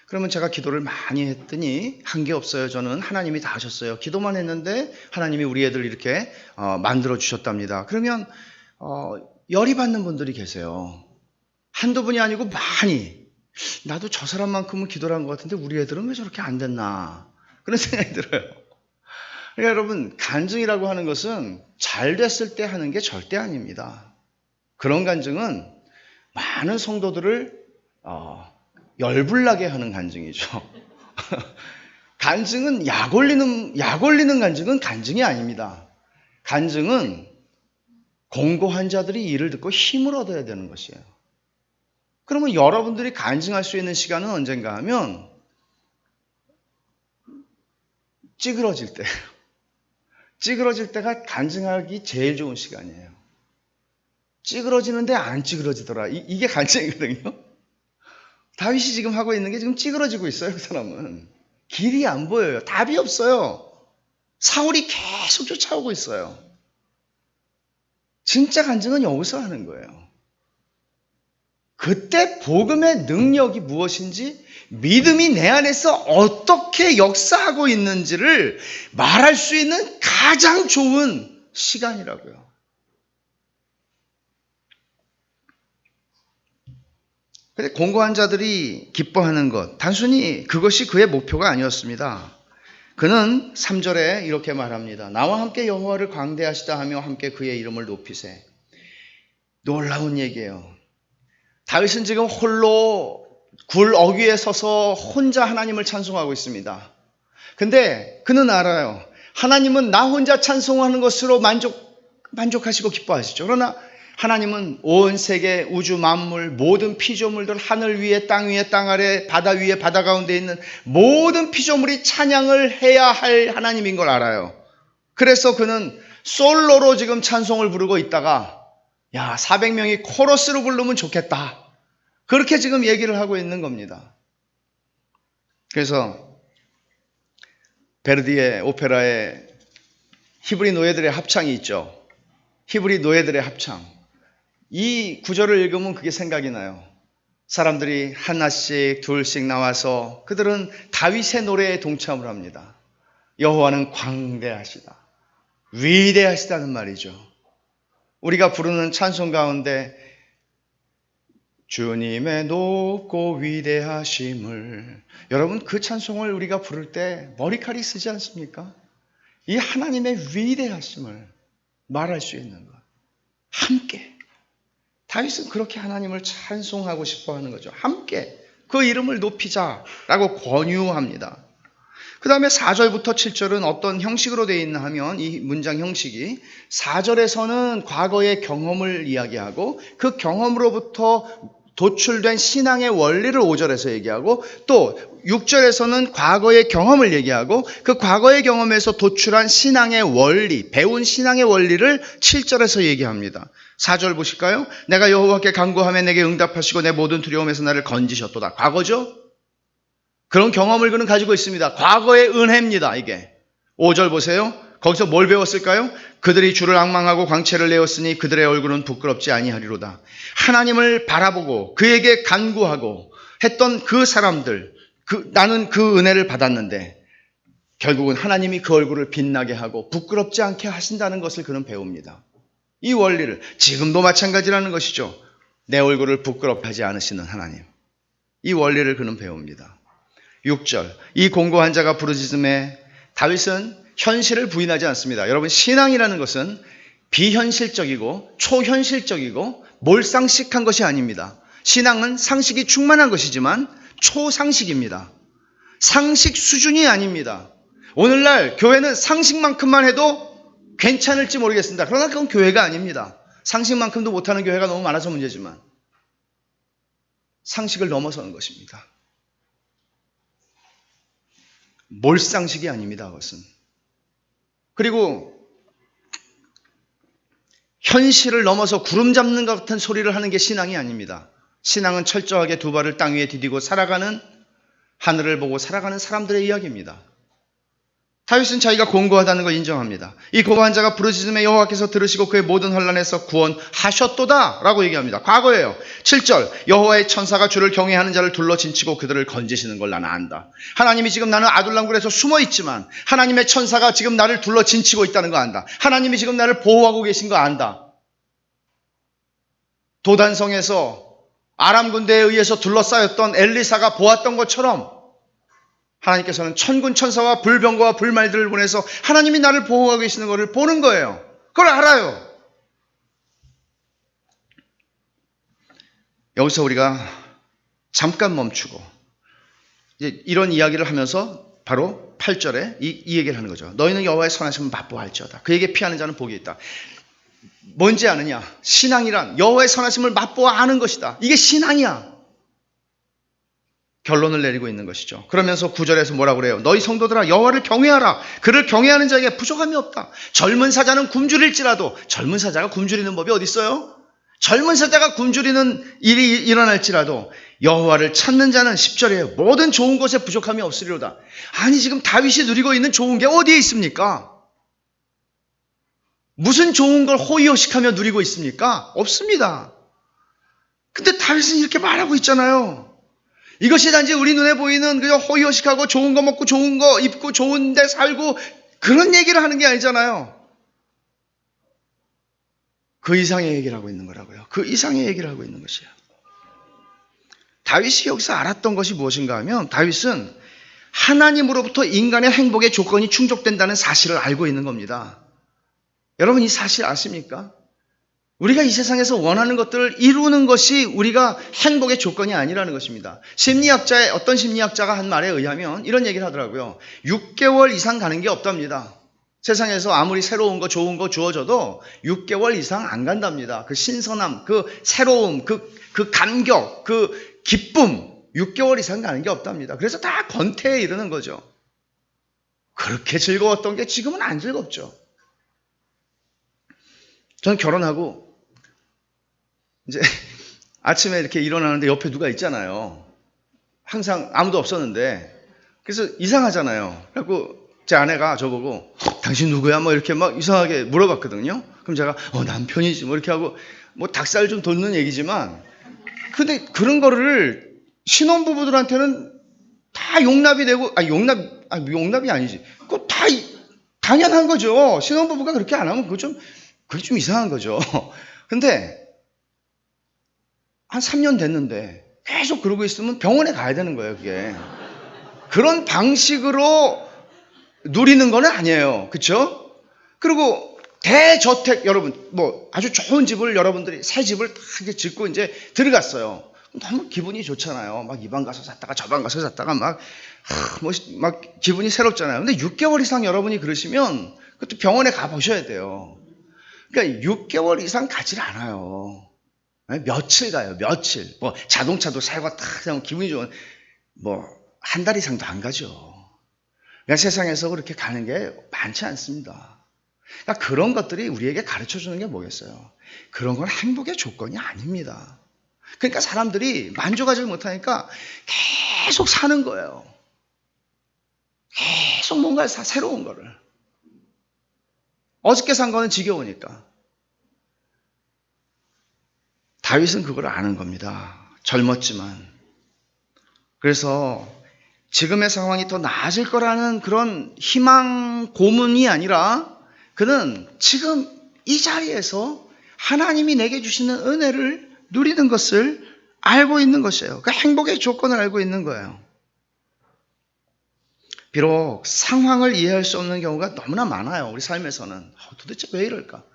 [SPEAKER 1] 그러면 제가 기도를 많이 했더니 한 게 없어요. 저는 하나님이 다 하셨어요. 기도만 했는데 하나님이 우리 애들 이렇게 만들어 주셨답니다. 그러면 열이 받는 분들이 계세요. 한두 분이 아니고 많이. 나도 저 사람만큼은 기도를 한 것 같은데 우리 애들은 왜 저렇게 안 됐나 그런 생각이 들어요. 그러니까 여러분, 간증이라고 하는 것은 잘 됐을 때 하는 게 절대 아닙니다. 그런 간증은 많은 성도들을 열불나게 하는 간증이죠. 간증은 약 올리는 간증은 간증이 아닙니다. 간증은 공고한 자들이 이를 듣고 힘을 얻어야 되는 것이에요. 그러면 여러분들이 간증할 수 있는 시간은 언젠가 하면 찌그러질 때예요. 찌그러질 때가 간증하기 제일 좋은 시간이에요. 찌그러지는데 안 찌그러지더라. 이게 간증이거든요. 다윗이 지금 하고 있는 게 지금 찌그러지고 있어요. 그 사람은. 길이 안 보여요. 답이 없어요. 사울이 계속 쫓아오고 있어요. 진짜 간증은 여기서 하는 거예요. 그때 복음의 능력이 무엇인지, 믿음이 내 안에서 어떻게 역사하고 있는지를 말할 수 있는 가장 좋은 시간이라고요. 근데 공고한 자들이 기뻐하는 것, 단순히 그것이 그의 목표가 아니었습니다. 그는 3절에 이렇게 말합니다. 나와 함께 여호와를 광대하시다 하며 함께 그의 이름을 높이세. 놀라운 얘기예요. 다윗은 지금 홀로 굴 어귀에 서서 혼자 하나님을 찬송하고 있습니다. 근데 그는 알아요. 하나님은 나 혼자 찬송하는 것으로 만족하시고 기뻐하시죠. 그러나 하나님은 온 세계 우주 만물 모든 피조물들 하늘 위에 땅 위에 땅 아래 바다 위에 바다 가운데 있는 모든 피조물이 찬양을 해야 할 하나님인 걸 알아요. 그래서 그는 솔로로 지금 찬송을 부르고 있다가 400명이 코러스로 부르면 좋겠다. 그렇게 지금 얘기를 하고 있는 겁니다. 그래서 베르디의 오페라에 히브리 노예들의 합창이 있죠. 히브리 노예들의 합창. 이 구절을 읽으면 그게 생각이 나요. 사람들이 하나씩 둘씩 나와서 그들은 다윗의 노래에 동참을 합니다. 여호와는 광대하시다. 위대하시다는 말이죠. 우리가 부르는 찬송 가운데 주님의 높고 위대하심을, 여러분 그 찬송을 우리가 부를 때 머리칼이 쓰지 않습니까? 이 하나님의 위대하심을 말할 수 있는 것. 함께. 다윗은 그렇게 하나님을 찬송하고 싶어 하는 거죠. 함께 그 이름을 높이자라고 권유합니다. 그 다음에 4절부터 7절은 어떤 형식으로 되어 있나 하면, 이 문장 형식이 4절에서는 과거의 경험을 이야기하고 그 경험으로부터 도출된 신앙의 원리를 5절에서 얘기하고, 또 6절에서는 과거의 경험을 얘기하고 그 과거의 경험에서 도출한 신앙의 원리, 배운 신앙의 원리를 7절에서 얘기합니다. 4절 보실까요? 내가 여호와께 간구하며 내게 응답하시고 내 모든 두려움에서 나를 건지셨도다. 과거죠? 그런 경험을 그는 가지고 있습니다. 과거의 은혜입니다, 이게. 5절 보세요. 거기서 뭘 배웠을까요? 그들이 주를 앙망하고 광채를 내었으니 그들의 얼굴은 부끄럽지 아니하리로다. 하나님을 바라보고 그에게 간구하고 했던 그 사람들, 나는 그 은혜를 받았는데 결국은 하나님이 그 얼굴을 빛나게 하고 부끄럽지 않게 하신다는 것을 그는 배웁니다. 이 원리를 지금도 마찬가지라는 것이죠. 내 얼굴을 부끄럽게 하지 않으시는 하나님. 이 원리를 그는 배웁니다. 6절, 이 공고한 자가 부르짖음에 다윗은 현실을 부인하지 않습니다. 여러분, 신앙이라는 것은 비현실적이고 초현실적이고 몰상식한 것이 아닙니다. 신앙은 상식이 충만한 것이지만 초상식입니다. 상식 수준이 아닙니다. 오늘날 교회는 상식만큼만 해도 괜찮을지 모르겠습니다. 그러나 그건 교회가 아닙니다. 상식만큼도 못하는 교회가 너무 많아서 문제지만 상식을 넘어서는 것입니다. 몰상식이 아닙니다. 그것은. 그리고 현실을 넘어서 구름 잡는 것 같은 소리를 하는 게 신앙이 아닙니다. 신앙은 철저하게 두 발을 땅 위에 디디고 살아가는, 하늘을 보고 살아가는 사람들의 이야기입니다. 다윗은 자기가 공고하다는 걸 인정합니다. 이 공고한 자가 부르짖음에 여호와께서 들으시고 그의 모든 환난에서 구원하셨도다 라고 얘기합니다. 과거예요. 7절, 여호와의 천사가 주를 경외하는 자를 둘러 진치고 그들을 건지시는 걸 나는 안다. 하나님이 지금 나는 아둘람굴에서 숨어 있지만 하나님의 천사가 지금 나를 둘러 진치고 있다는 거 안다. 하나님이 지금 나를 보호하고 계신 거 안다. 도단성에서 아람 군대에 의해서 둘러싸였던 엘리사가 보았던 것처럼 하나님께서는 천군 천사와 불병거와 불말들을 보내서 하나님이 나를 보호하고 계시는 것을 보는 거예요. 그걸 알아요. 여기서 우리가 잠깐 멈추고 이제 이런 이야기를 하면서 바로 8절에 이 얘기를 하는 거죠. 너희는 여호와의 선하심을 맛보아할지어다. 그에게 피하는 자는 복이 있다. 뭔지 아느냐? 신앙이란 여호와의 선하심을 맛보아 아는 것이다. 이게 신앙이야. 결론을 내리고 있는 것이죠. 그러면서 9절에서 뭐라고 그래요? 너희 성도들아 여호와를 경외하라. 그를 경외하는 자에게 부족함이 없다. 젊은 사자는 굶주릴지라도, 젊은 사자가 굶주리는 법이 어디 있어요? 젊은 사자가 굶주리는 일이 일어날지라도 여호와를 찾는 자는 10절이에요. 모든 좋은 것에 부족함이 없으리로다. 아니 지금 다윗이 누리고 있는 좋은 게 어디에 있습니까? 무슨 좋은 걸 호의호식하며 누리고 있습니까? 없습니다. 근데 다윗은 이렇게 말하고 있잖아요. 이것이 단지 우리 눈에 보이는 그저 호의호식하고 좋은 거 먹고 좋은 거 입고 좋은 데 살고 그런 얘기를 하는 게 아니잖아요. 그 이상의 얘기를 하고 있는 거라고요. 그 이상의 얘기를 하고 있는 것이에요. 다윗이 여기서 알았던 것이 무엇인가 하면 다윗은 하나님으로부터 인간의 행복의 조건이 충족된다는 사실을 알고 있는 겁니다. 여러분 이 사실 아십니까? 우리가 이 세상에서 원하는 것들을 이루는 것이 우리가 행복의 조건이 아니라는 것입니다. 어떤 심리학자가 한 말에 의하면 이런 얘기를 하더라고요. 6개월 이상 가는 게 없답니다. 세상에서 아무리 새로운 거 좋은 거 주어져도 6개월 이상 안 간답니다. 그 신선함, 그 새로움, 그 감격, 그 기쁨 6개월 이상 가는 게 없답니다. 그래서 다 권태에 이르는 거죠. 그렇게 즐거웠던 게 지금은 안 즐겁죠. 저는 결혼하고 이제 아침에 이렇게 일어나는데 옆에 누가 있잖아요. 항상 아무도 없었는데 그래서 이상하잖아요. 그래갖고 제 아내가 저보고 당신 누구야? 뭐 이렇게 막 이상하게 물어봤거든요. 그럼 제가 남편이지 뭐 이렇게 하고 뭐 닭살 좀 돋는 얘기지만, 근데 그런 거를 신혼부부들한테는 다 용납이 되고, 용납이 아니지. 그거 다 당연한 거죠. 신혼부부가 그렇게 안 하면 그게 좀 이상한 거죠. 근데 한 3년 됐는데 계속 그러고 있으면 병원에 가야 되는 거예요, 그게. 그런 방식으로 누리는 건 아니에요. 그렇죠? 그리고 대저택, 여러분, 뭐 아주 좋은 집을 여러분들이 새 집을 다 이렇게 짓고 이제 들어갔어요. 너무 기분이 좋잖아요. 막 이 방 가서 샀다가 저 방 가서 샀다가 막 기분이 새롭잖아요. 근데 6개월 이상 여러분이 그러시면 그것도 병원에 가 보셔야 돼요. 그러니까 6개월 이상 가질 않아요. 며칠 가요, 며칠. 뭐 자동차도 새거 딱 하면 기분이 좋은, 뭐 한 달 이상도 안 가죠. 그러니까 세상에서 그렇게 가는 게 많지 않습니다. 그러니까 그런 것들이 우리에게 가르쳐 주는 게 뭐겠어요? 그런 건 행복의 조건이 아닙니다. 그러니까 사람들이 만족하지 못하니까 계속 사는 거예요. 계속 뭔가 새로운 거를. 어저께 산 거는 지겨우니까. 다윗은 그걸 아는 겁니다. 젊었지만. 그래서 지금의 상황이 더 나아질 거라는 그런 희망 고문이 아니라 그는 지금 이 자리에서 하나님이 내게 주시는 은혜를 누리는 것을 알고 있는 것이에요. 그 행복의 조건을 알고 있는 거예요. 비록 상황을 이해할 수 없는 경우가 너무나 많아요. 우리 삶에서는. 도대체 왜 이럴까?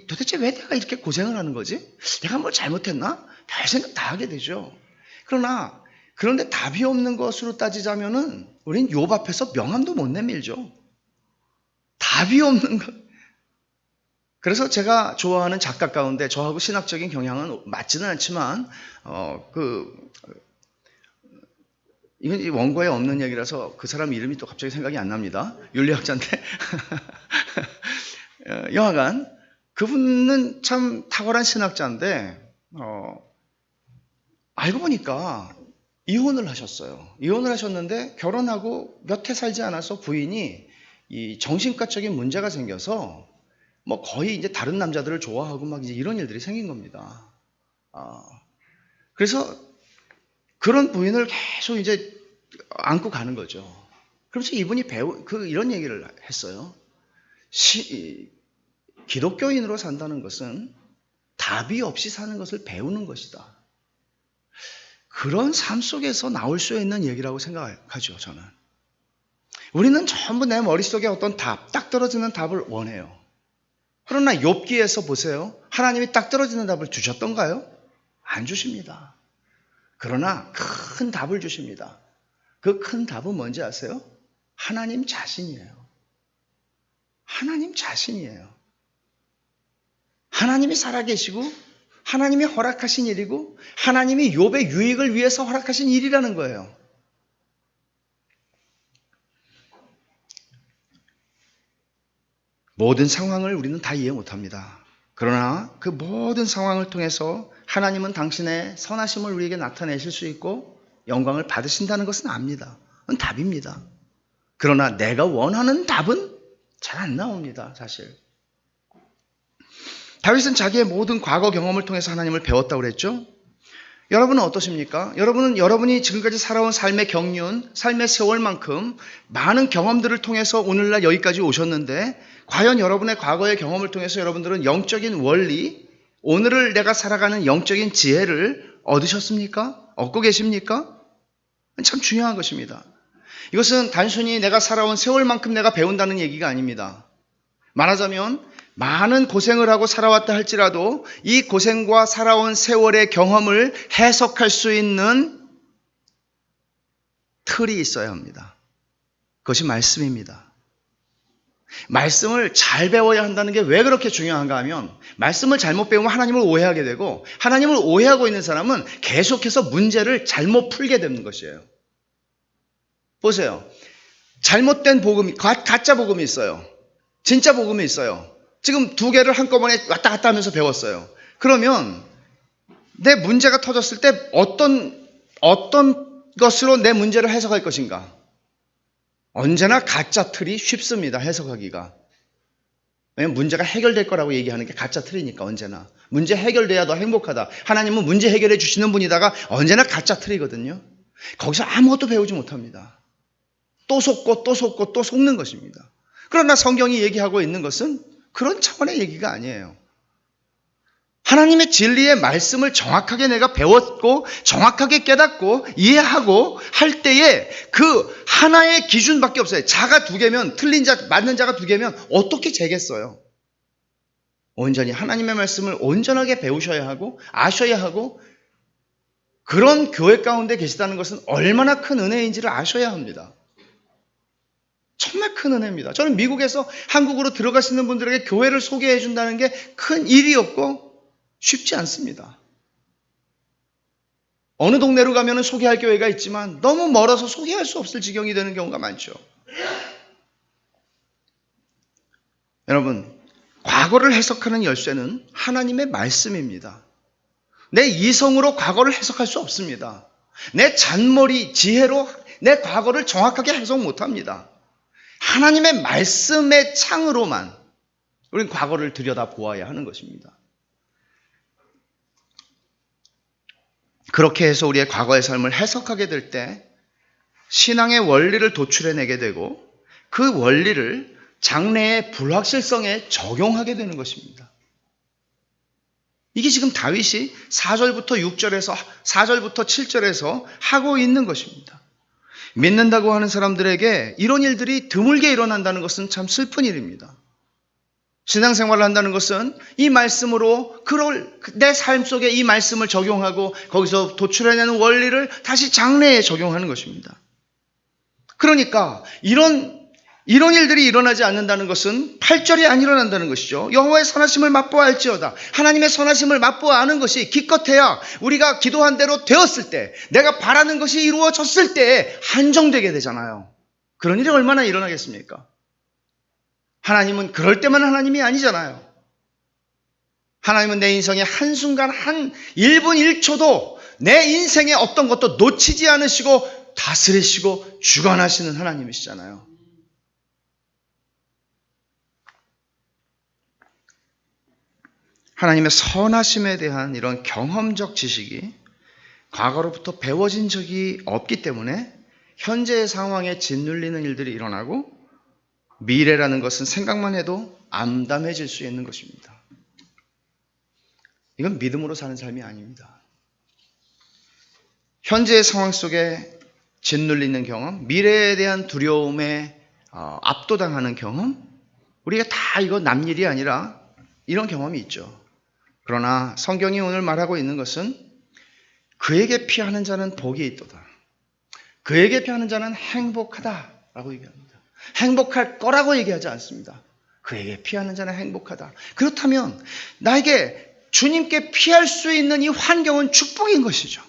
[SPEAKER 1] 도대체 왜 내가 이렇게 고생을 하는 거지? 내가 뭘 잘못했나? 별 생각 다 하게 되죠. 그런데 답이 없는 것으로 따지자면은 우린 욥 앞에서 명함도 못 내밀죠. 답이 없는 것. 그래서 제가 좋아하는 작가 가운데 저하고 신학적인 경향은 맞지는 않지만 이건 원고에 없는 얘기라서 그 사람 이름이 또 갑자기 생각이 안 납니다. 윤리학자인데 여하간 그분은 참 탁월한 신학자인데 알고 보니까 이혼을 하셨어요. 이혼을 하셨는데 결혼하고 몇 해 살지 않아서 부인이 이 정신과적인 문제가 생겨서 뭐 거의 이제 다른 남자들을 좋아하고 막 이제 이런 일들이 생긴 겁니다. 그래서 그런 부인을 계속 이제 안고 가는 거죠. 그러면서 이분이 이런 얘기를 했어요. 기독교인으로 산다는 것은 답이 없이 사는 것을 배우는 것이다. 그런 삶 속에서 나올 수 있는 얘기라고 생각하죠, 저는. 우리는 전부 내 머릿속에 어떤 딱 떨어지는 답을 원해요. 그러나 욥기에서 보세요. 하나님이 딱 떨어지는 답을 주셨던가요? 안 주십니다. 그러나 큰 답을 주십니다. 그 큰 답은 뭔지 아세요? 하나님 자신이에요. 하나님 자신이에요. 하나님이 살아계시고 하나님이 허락하신 일이고 하나님이 욥의 유익을 위해서 허락하신 일이라는 거예요. 모든 상황을 우리는 다 이해 못합니다. 그러나 그 모든 상황을 통해서 하나님은 당신의 선하심을 우리에게 나타내실 수 있고 영광을 받으신다는 것은 압니다. 그건 답입니다. 그러나 내가 원하는 답은 잘 안 나옵니다, 사실. 다윗은 자기의 모든 과거 경험을 통해서 하나님을 배웠다고 그랬죠? 여러분은 어떠십니까? 여러분은 여러분이 지금까지 살아온 삶의 경륜, 삶의 세월만큼 많은 경험들을 통해서 오늘날 여기까지 오셨는데 과연 여러분의 과거의 경험을 통해서 여러분들은 영적인 원리, 오늘을 내가 살아가는 영적인 지혜를 얻으셨습니까? 얻고 계십니까? 참 중요한 것입니다. 이것은 단순히 내가 살아온 세월만큼 내가 배운다는 얘기가 아닙니다. 말하자면 많은 고생을 하고 살아왔다 할지라도 이 고생과 살아온 세월의 경험을 해석할 수 있는 틀이 있어야 합니다. 그것이 말씀입니다. 말씀을 잘 배워야 한다는 게 왜 그렇게 중요한가 하면 말씀을 잘못 배우면 하나님을 오해하게 되고 하나님을 오해하고 있는 사람은 계속해서 문제를 잘못 풀게 되는 것이에요. 보세요. 잘못된 복음이, 가짜 복음이 있어요. 진짜 복음이 있어요. 지금 두 개를 한꺼번에 왔다 갔다 하면서 배웠어요. 그러면 내 문제가 터졌을 때 어떤 것으로 내 문제를 해석할 것인가? 언제나 가짜 틀이 쉽습니다. 해석하기가. 왜냐면 문제가 해결될 거라고 얘기하는 게 가짜 틀이니까 언제나. 문제 해결돼야 너 행복하다. 하나님은 문제 해결해 주시는 분이다가 언제나 가짜 틀이거든요. 거기서 아무것도 배우지 못합니다. 또 속고 또 속고 또 속는 것입니다. 그러나 성경이 얘기하고 있는 것은 그런 차원의 얘기가 아니에요. 하나님의 진리의 말씀을 정확하게 내가 배웠고 정확하게 깨닫고 이해하고 할 때에 그 하나의 기준밖에 없어요. 자가 두 개면 틀린 자, 맞는 자가 두 개면 어떻게 재겠어요? 온전히 하나님의 말씀을 온전하게 배우셔야 하고 아셔야 하고 그런 교회 가운데 계시다는 것은 얼마나 큰 은혜인지를 아셔야 합니다. 정말 큰 은혜입니다. 저는 미국에서 한국으로 들어가시는 분들에게 교회를 소개해 준다는 게 큰 일이었고 쉽지 않습니다. 어느 동네로 가면 소개할 교회가 있지만 너무 멀어서 소개할 수 없을 지경이 되는 경우가 많죠. 여러분, 과거를 해석하는 열쇠는 하나님의 말씀입니다. 내 이성으로 과거를 해석할 수 없습니다. 내 잔머리, 지혜로 내 과거를 정확하게 해석 못합니다. 하나님의 말씀의 창으로만 우리는 과거를 들여다보아야 하는 것입니다. 그렇게 해서 우리의 과거의 삶을 해석하게 될 때 신앙의 원리를 도출해내게 되고 그 원리를 장래의 불확실성에 적용하게 되는 것입니다. 이게 지금 다윗이 4절부터 6절에서 4절부터 7절에서 하고 있는 것입니다. 믿는다고 하는 사람들에게 이런 일들이 드물게 일어난다는 것은 참 슬픈 일입니다. 신앙생활을 한다는 것은 이 말씀으로 내 삶 속에 이 말씀을 적용하고 거기서 도출해내는 원리를 다시 장래에 적용하는 것입니다. 그러니까 이런 일들이 일어나지 않는다는 것은 8절이 안 일어난다는 것이죠. 여호와의 선하심을 맛보아 알지어다. 하나님의 선하심을 맛보아 아는 것이 기껏해야 우리가 기도한 대로 되었을 때, 내가 바라는 것이 이루어졌을 때 한정되게 되잖아요. 그런 일이 얼마나 일어나겠습니까? 하나님은 그럴 때만 하나님이 아니잖아요. 하나님은 내 인생의 한순간 한 1분 1초도 내 인생의 어떤 것도 놓치지 않으시고 다스리시고 주관하시는 하나님이시잖아요. 하나님의 선하심에 대한 이런 경험적 지식이 과거로부터 배워진 적이 없기 때문에 현재의 상황에 짓눌리는 일들이 일어나고 미래라는 것은 생각만 해도 암담해질 수 있는 것입니다. 이건 믿음으로 사는 삶이 아닙니다. 현재의 상황 속에 짓눌리는 경험, 미래에 대한 두려움에 압도당하는 경험, 우리가 다 이거 남 일이 아니라 이런 경험이 있죠. 그러나 성경이 오늘 말하고 있는 것은 그에게 피하는 자는 복이 있도다. 그에게 피하는 자는 행복하다라고 얘기합니다. 행복할 거라고 얘기하지 않습니다. 그에게 피하는 자는 행복하다. 그렇다면 나에게 주님께 피할 수 있는 이 환경은 축복인 것이죠.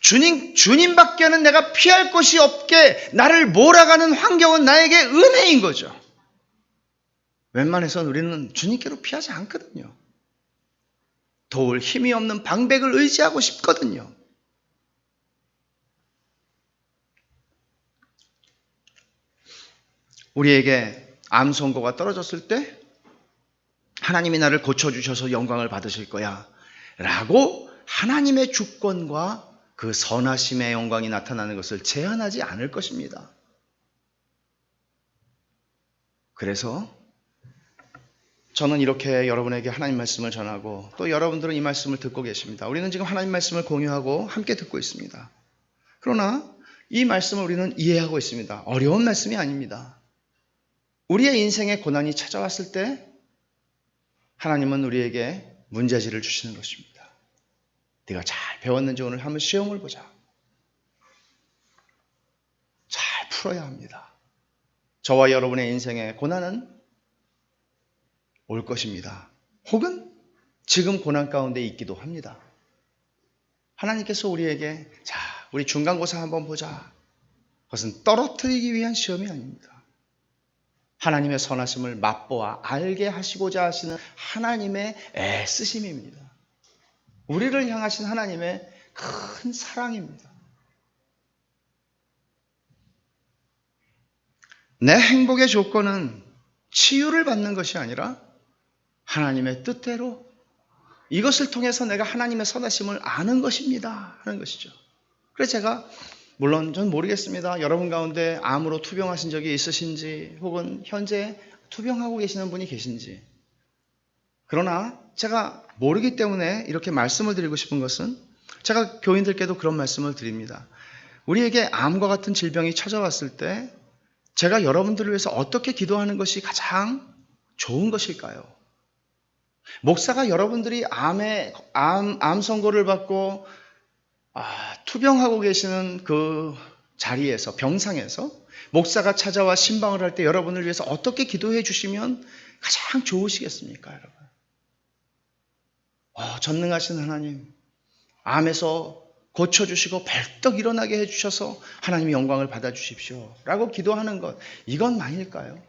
[SPEAKER 1] 주님밖에는 내가 피할 곳이 없게 나를 몰아가는 환경은 나에게 은혜인 거죠. 웬만해서는 우리는 주님께로 피하지 않거든요. 도울 힘이 없는 방백을 의지하고 싶거든요. 우리에게 암 선고가 떨어졌을 때 하나님이 나를 고쳐주셔서 영광을 받으실 거야 라고 하나님의 주권과 그 선하심의 영광이 나타나는 것을 제한하지 않을 것입니다. 그래서 저는 이렇게 여러분에게 하나님 말씀을 전하고 또 여러분들은 이 말씀을 듣고 계십니다. 우리는 지금 하나님 말씀을 공유하고 함께 듣고 있습니다. 그러나 이 말씀을 우리는 이해하고 있습니다. 어려운 말씀이 아닙니다. 우리의 인생에 고난이 찾아왔을 때 하나님은 우리에게 문제지를 주시는 것입니다. 네가 잘 배웠는지 오늘 한번 시험을 보자. 잘 풀어야 합니다. 저와 여러분의 인생에 고난은 올 것입니다. 혹은 지금 고난 가운데 있기도 합니다. 하나님께서 우리에게 자, 우리 중간고사 한번 보자. 그것은 떨어뜨리기 위한 시험이 아닙니다. 하나님의 선하심을 맛보아 알게 하시고자 하시는 하나님의 애쓰심입니다. 우리를 향하신 하나님의 큰 사랑입니다. 내 행복의 조건은 치유를 받는 것이 아니라 하나님의 뜻대로 이것을 통해서 내가 하나님의 선하심을 아는 것입니다 하는 것이죠. 그래서 제가 물론 전 모르겠습니다. 여러분 가운데 암으로 투병하신 적이 있으신지 혹은 현재 투병하고 계시는 분이 계신지. 그러나 제가 모르기 때문에 이렇게 말씀을 드리고 싶은 것은 제가 교인들께도 그런 말씀을 드립니다. 우리에게 암과 같은 질병이 찾아왔을 때 제가 여러분들을 위해서 어떻게 기도하는 것이 가장 좋은 것일까요? 목사가 여러분들이 암 선고를 받고 투병하고 계시는 그 자리에서, 병상에서 목사가 찾아와 신방을 할 때 여러분을 위해서 어떻게 기도해 주시면 가장 좋으시겠습니까, 여러분? 전능하신 하나님, 암에서 고쳐주시고 벌떡 일어나게 해주셔서 하나님의 영광을 받아주십시오 라고 기도하는 것, 이건 아닐까요?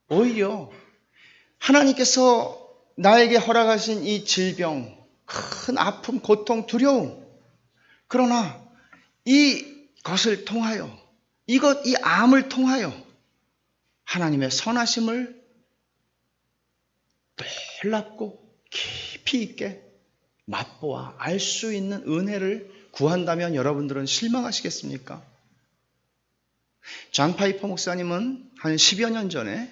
[SPEAKER 1] 오히려 하나님께서 나에게 허락하신 이 질병, 큰 아픔, 고통, 두려움, 그러나 이것을 통하여, 이 암을 통하여 하나님의 선하심을 놀랍고 깊이 있게 맛보아 알 수 있는 은혜를 구한다면 여러분들은 실망하시겠습니까? 존 파이퍼 목사님은 한 10여 년 전에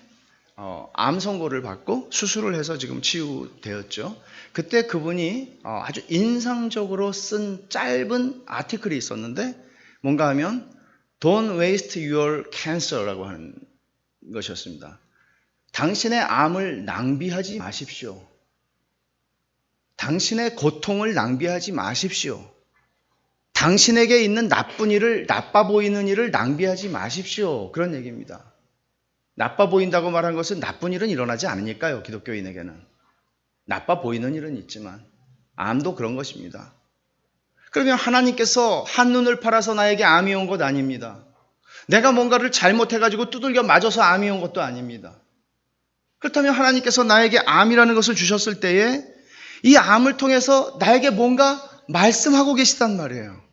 [SPEAKER 1] 암 선고를 받고 수술을 해서 지금 치유되었죠. 그때 그분이 아주 인상적으로 쓴 짧은 아티클이 있었는데 뭔가 하면 Don't waste your cancer라고 하는 것이었습니다. 당신의 암을 낭비하지 마십시오. 당신의 고통을 낭비하지 마십시오. 당신에게 있는 나빠 보이는 일을 낭비하지 마십시오. 그런 얘기입니다. 나빠 보인다고 말한 것은 나쁜 일은 일어나지 않으니까요. 기독교인에게는. 나빠 보이는 일은 있지만 암도 그런 것입니다. 그러면 하나님께서 한눈을 팔아서 나에게 암이 온 것 아닙니다. 내가 뭔가를 잘못해가지고 두들겨 맞아서 암이 온 것도 아닙니다. 그렇다면 하나님께서 나에게 암이라는 것을 주셨을 때에 이 암을 통해서 나에게 뭔가 말씀하고 계시단 말이에요.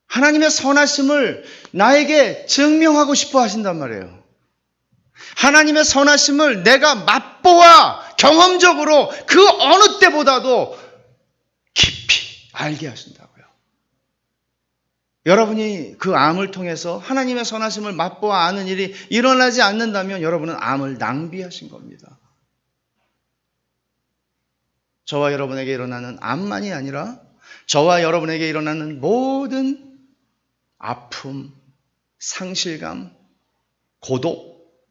[SPEAKER 1] 하나님의 선하심을 나에게 증명하고 싶어 하신단 말이에요. 하나님의 선하심을 내가 맛보아 경험적으로 그 어느 때보다도 깊이 알게 하신다고요. 여러분이 그 암을 통해서 하나님의 선하심을 맛보아 아는 일이 일어나지 않는다면 여러분은 암을 낭비하신 겁니다. 저와 여러분에게 일어나는 암만이 아니라 저와 여러분에게 일어나는 모든 아픔, 상실감, 고독,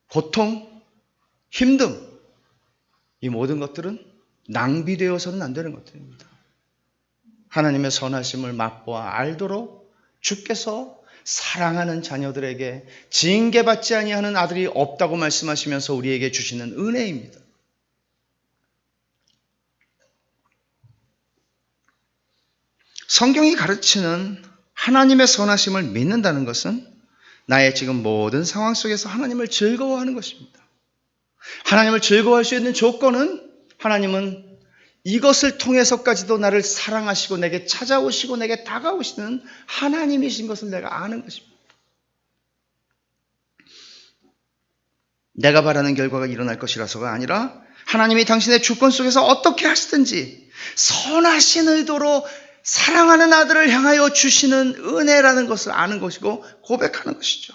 [SPEAKER 1] 고통, 힘듦, 이 모든 것들은 낭비되어서는 안 되는 것들입니다. 하나님의 선하심을 맛보아 알도록 주께서 사랑하는 자녀들에게 징계받지 아니하는 아들이 없다고 말씀하시면서 우리에게 주시는 은혜입니다. 성경이 가르치는 하나님의 선하심을 믿는다는 것은 나의 지금 모든 상황 속에서 하나님을 즐거워하는 것입니다. 하나님을 즐거워할 수 있는 조건은 하나님은 이것을 통해서까지도 나를 사랑하시고 내게 찾아오시고 내게 다가오시는 하나님이신 것을 내가 아는 것입니다. 내가 바라는 결과가 일어날 것이라서가 아니라 하나님이 당신의 주권 속에서 어떻게 하시든지 선하신 의도로 사랑하는 아들을 향하여 주시는 은혜라는 것을 아는 것이고 고백하는 것이죠.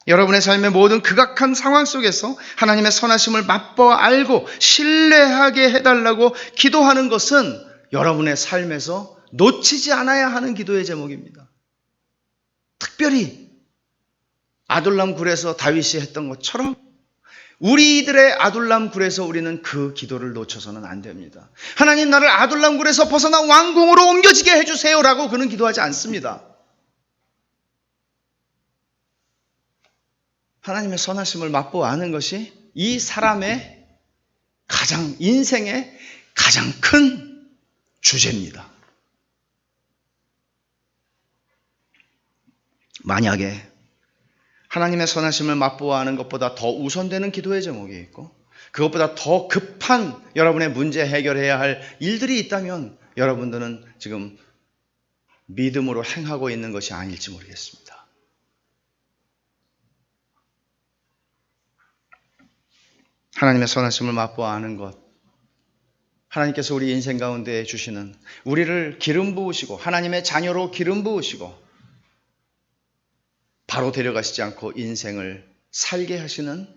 [SPEAKER 1] 여러분의 삶의 모든 극악한 상황 속에서 하나님의 선하심을 맛보아 알고 신뢰하게 해달라고 기도하는 것은 여러분의 삶에서 놓치지 않아야 하는 기도의 제목입니다. 특별히 아둘람 굴에서 다윗이 했던 것처럼 우리들의 아둘람 굴에서 우리는 그 기도를 놓쳐서는 안 됩니다. 하나님, 나를 아둘람 굴에서 벗어나 왕궁으로 옮겨지게 해주세요라고 그는 기도하지 않습니다. 하나님의 선하심을 맛보아 아는 것이 이 사람의 인생의 가장 큰 주제입니다. 만약에 하나님의 선하심을 맛보아 아는 것보다 더 우선되는 기도의 제목이 있고 그것보다 더 급한 여러분의 문제 해결해야 할 일들이 있다면 여러분들은 지금 믿음으로 행하고 있는 것이 아닐지 모르겠습니다. 하나님의 선하심을 맛보아 아는 것, 하나님께서 우리 인생 가운데 주시는, 우리를 기름 부으시고 하나님의 자녀로 기름 부으시고 바로 데려가시지 않고 인생을 살게 하시는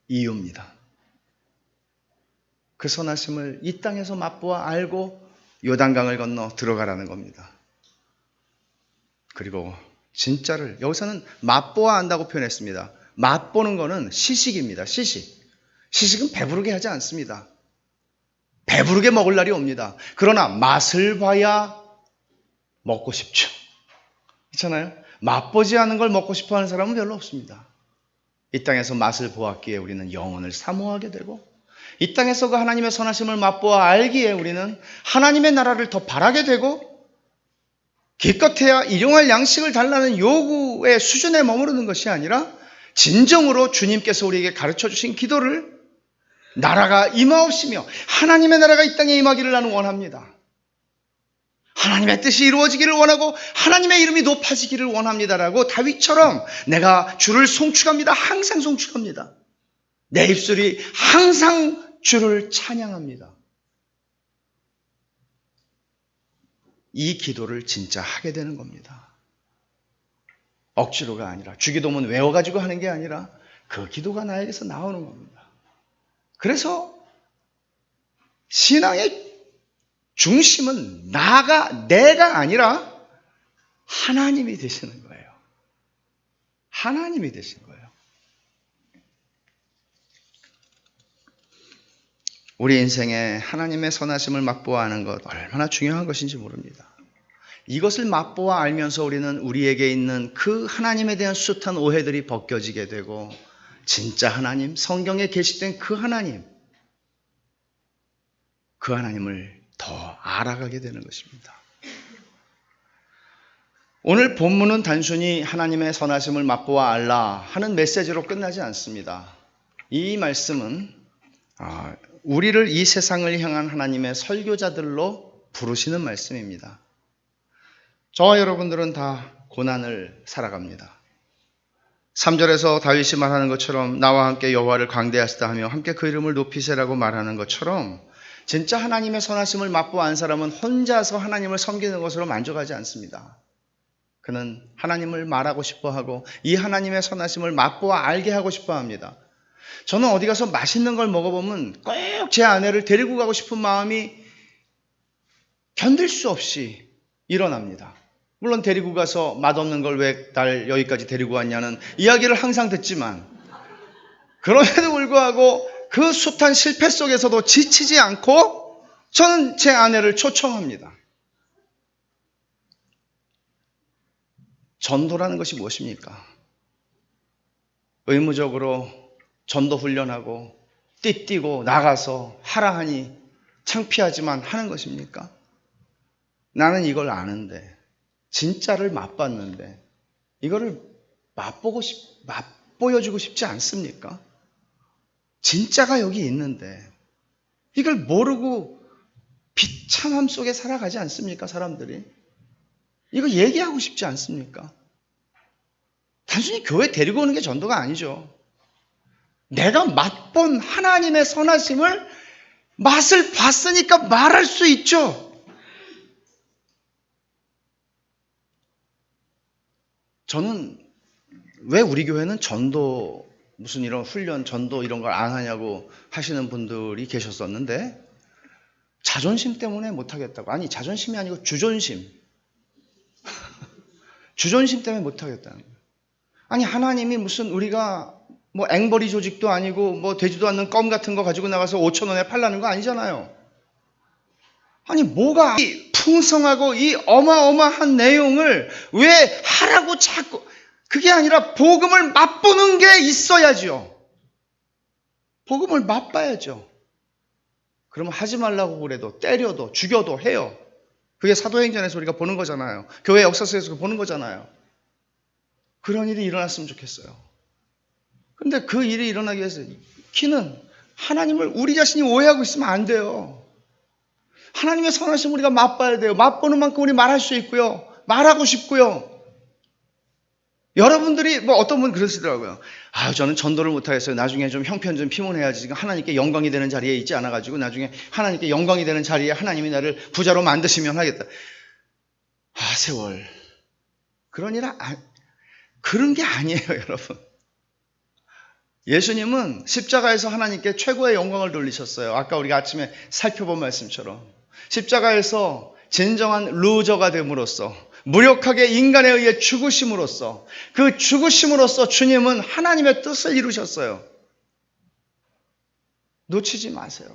[SPEAKER 1] 이유입니다. 그 선하심을 이 땅에서 맛보아 알고 요단강을 건너 들어가라는 겁니다. 그리고 진짜를, 여기서는 맛보아 안다고 표현했습니다. 맛보는 거는 시식입니다. 시식은 배부르게 하지 않습니다. 배부르게 먹을 날이 옵니다. 그러나 맛을 봐야 먹고 싶죠. 그렇잖아요? 맛보지 않은 걸 먹고 싶어 하는 사람은 별로 없습니다. 이 땅에서 맛을 보았기에 우리는 영혼을 사모하게 되고, 이 땅에서 그 하나님의 선하심을 맛보아 알기에 우리는 하나님의 나라를 더 바라게 되고, 기껏해야 일용할 양식을 달라는 요구의 수준에 머무르는 것이 아니라 진정으로 주님께서 우리에게 가르쳐 주신 기도를, 나라가 임하옵시며 하나님의 나라가 이 땅에 임하기를 나는 원합니다. 하나님의 뜻이 이루어지기를 원하고 하나님의 이름이 높아지기를 원합니다라고 다윗처럼 내가 주를 송축합니다. 항상 송축합니다. 내 입술이 항상 주를 찬양합니다. 이 기도를 진짜 하게 되는 겁니다. 억지로가 아니라, 주기도문 외워가지고 하는 게 아니라 그 기도가 나에게서 나오는 겁니다. 그래서 신앙의 중심은 내가 아니라 하나님이 되시는 거예요. 하나님이 되신 거예요. 우리 인생에 하나님의 선하심을 맛보아 아는 것 얼마나 중요한 것인지 모릅니다. 이것을 맛보아 알면서 우리는 우리에게 있는 그 하나님에 대한 숱한 오해들이 벗겨지게 되고, 진짜 하나님, 성경에 계시된 그 하나님을 더 알아가게 되는 것입니다. 오늘 본문은 단순히 하나님의 선하심을 맛보아 알라 하는 메시지로 끝나지 않습니다. 이 말씀은 우리를 이 세상을 향한 하나님의 설교자들로 부르시는 말씀입니다. 저와 여러분들은 다 고난을 살아갑니다. 3절에서 다윗이 말하는 것처럼 나와 함께 여호와를 광대하시다 하며 함께 그 이름을 높이세라고 말하는 것처럼, 진짜 하나님의 선하심을 맛보아 안 사람은 혼자서 하나님을 섬기는 것으로 만족하지 않습니다. 그는 하나님을 말하고 싶어하고 이 하나님의 선하심을 맛보아 알게 하고 싶어합니다. 저는 어디 가서 맛있는 걸 먹어보면 꼭 제 아내를 데리고 가고 싶은 마음이 견딜 수 없이 일어납니다. 물론 데리고 가서 맛없는 걸 왜 날 여기까지 데리고 왔냐는 이야기를 항상 듣지만, 그럼에도 불구하고 그 숱한 실패 속에서도 지치지 않고 저는 제 아내를 초청합니다. 전도라는 것이 무엇입니까? 의무적으로 전도 훈련하고 띠뛰고 나가서 하라 하니 창피하지만 하는 것입니까? 나는 이걸 아는데, 진짜를 맛봤는데 이거를 맛보여주고 싶지 않습니까? 진짜가 여기 있는데 이걸 모르고 비참함 속에 살아가지 않습니까? 사람들이 이거 얘기하고 싶지 않습니까? 단순히 교회 데리고 오는 게 전도가 아니죠. 내가 맛본 하나님의 선하심을 맛을 봤으니까 말할 수 있죠. 저는 왜 우리 교회는 전도, 무슨 이런 훈련, 전도 이런 걸 안 하냐고 하시는 분들이 계셨었는데, 자존심 때문에 못하겠다고. 아니, 자존심이 아니고 주존심. 주존심 때문에 못하겠다는 거예요. 아니, 하나님이 무슨 우리가 뭐 앵벌이 조직도 아니고 뭐 되지도 않는 껌 같은 거 가지고 나가서 5,000원에 팔라는 거 아니잖아요. 아니, 뭐가 이 풍성하고 이 어마어마한 내용을 왜 하라고 자꾸, 그게 아니라 복음을 맛보는 게 있어야죠. 복음을 맛봐야죠. 그러면 하지 말라고 그래도 때려도 죽여도 해요. 그게 사도행전에서 우리가 보는 거잖아요. 교회 역사서에서 보는 거잖아요. 그런 일이 일어났으면 좋겠어요. 근데 그 일이 일어나기 위해서 키는 하나님을 우리 자신이 오해하고 있으면 안 돼요. 하나님의 선하심 우리가 맛봐야 돼요. 맛보는 만큼 우리 말할 수 있고요. 말하고 싶고요. 여러분들이 어떤 분 그러시더라고요. 저는 전도를 못하겠어요. 나중에 좀 형편 좀 피문해야지. 하나님께 영광이 되는 자리에 있지 않아가지고 나중에 하나님께 영광이 되는 자리에 하나님이 나를 부자로 만드시면 하겠다. 세월. 그런 게 아니에요, 여러분. 예수님은 십자가에서 하나님께 최고의 영광을 돌리셨어요. 아까 우리가 아침에 살펴본 말씀처럼. 십자가에서 진정한 루저가 됨으로써 무력하게 인간에 의해 죽으심으로써 그 죽으심으로써 주님은 하나님의 뜻을 이루셨어요. 놓치지 마세요.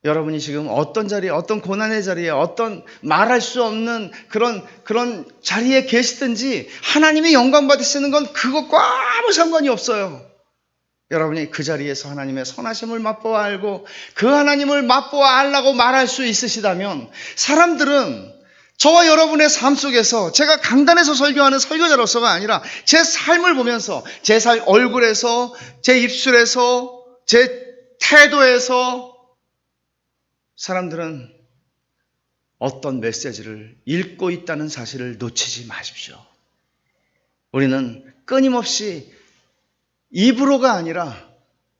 [SPEAKER 1] 여러분이 지금 어떤 자리에, 어떤 고난의 자리에, 어떤 말할 수 없는 그런 자리에 계시든지 하나님이 영광 받으시는 건 그것과 아무 상관이 없어요. 여러분이 그 자리에서 하나님의 선하심을 맛보아 알고 그 하나님을 맛보아 알라고 말할 수 있으시다면 사람들은 저와 여러분의 삶 속에서 제가 강단에서 설교하는 설교자로서가 아니라 제 삶을 보면서 제 얼굴에서 제 입술에서 제 태도에서 사람들은 어떤 메시지를 읽고 있다는 사실을 놓치지 마십시오. 우리는 끊임없이 입으로가 아니라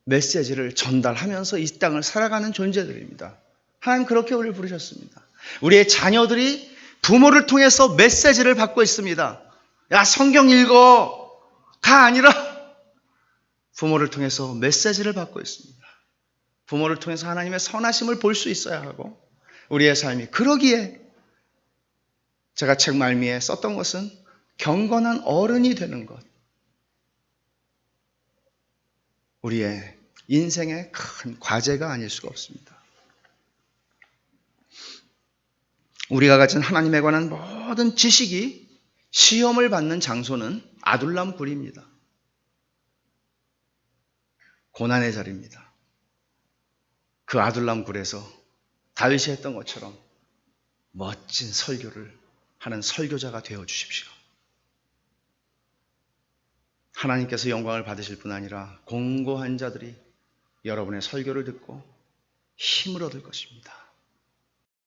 [SPEAKER 1] 메시지를 전달하면서 이 땅을 살아가는 존재들입니다. 하나님 그렇게 우리를 부르셨습니다. 우리의 자녀들이 부모를 통해서 메시지를 받고 있습니다. 야, 성경 읽어! 가 아니라 부모를 통해서 메시지를 받고 있습니다. 부모를 통해서 하나님의 선하심을 볼 수 있어야 하고 우리의 삶이 그러기에 제가 책 말미에 썼던 것은 경건한 어른이 되는 것. 우리의 인생의 큰 과제가 아닐 수가 없습니다. 우리가 가진 하나님에 관한 모든 지식이 시험을 받는 장소는 아둘람 굴입니다. 고난의 자리입니다. 그 아둘람 굴에서 다윗이 했던 것처럼 멋진 설교를 하는 설교자가 되어 주십시오. 하나님께서 영광을 받으실 뿐 아니라 공고한 자들이 여러분의 설교를 듣고 힘을 얻을 것입니다.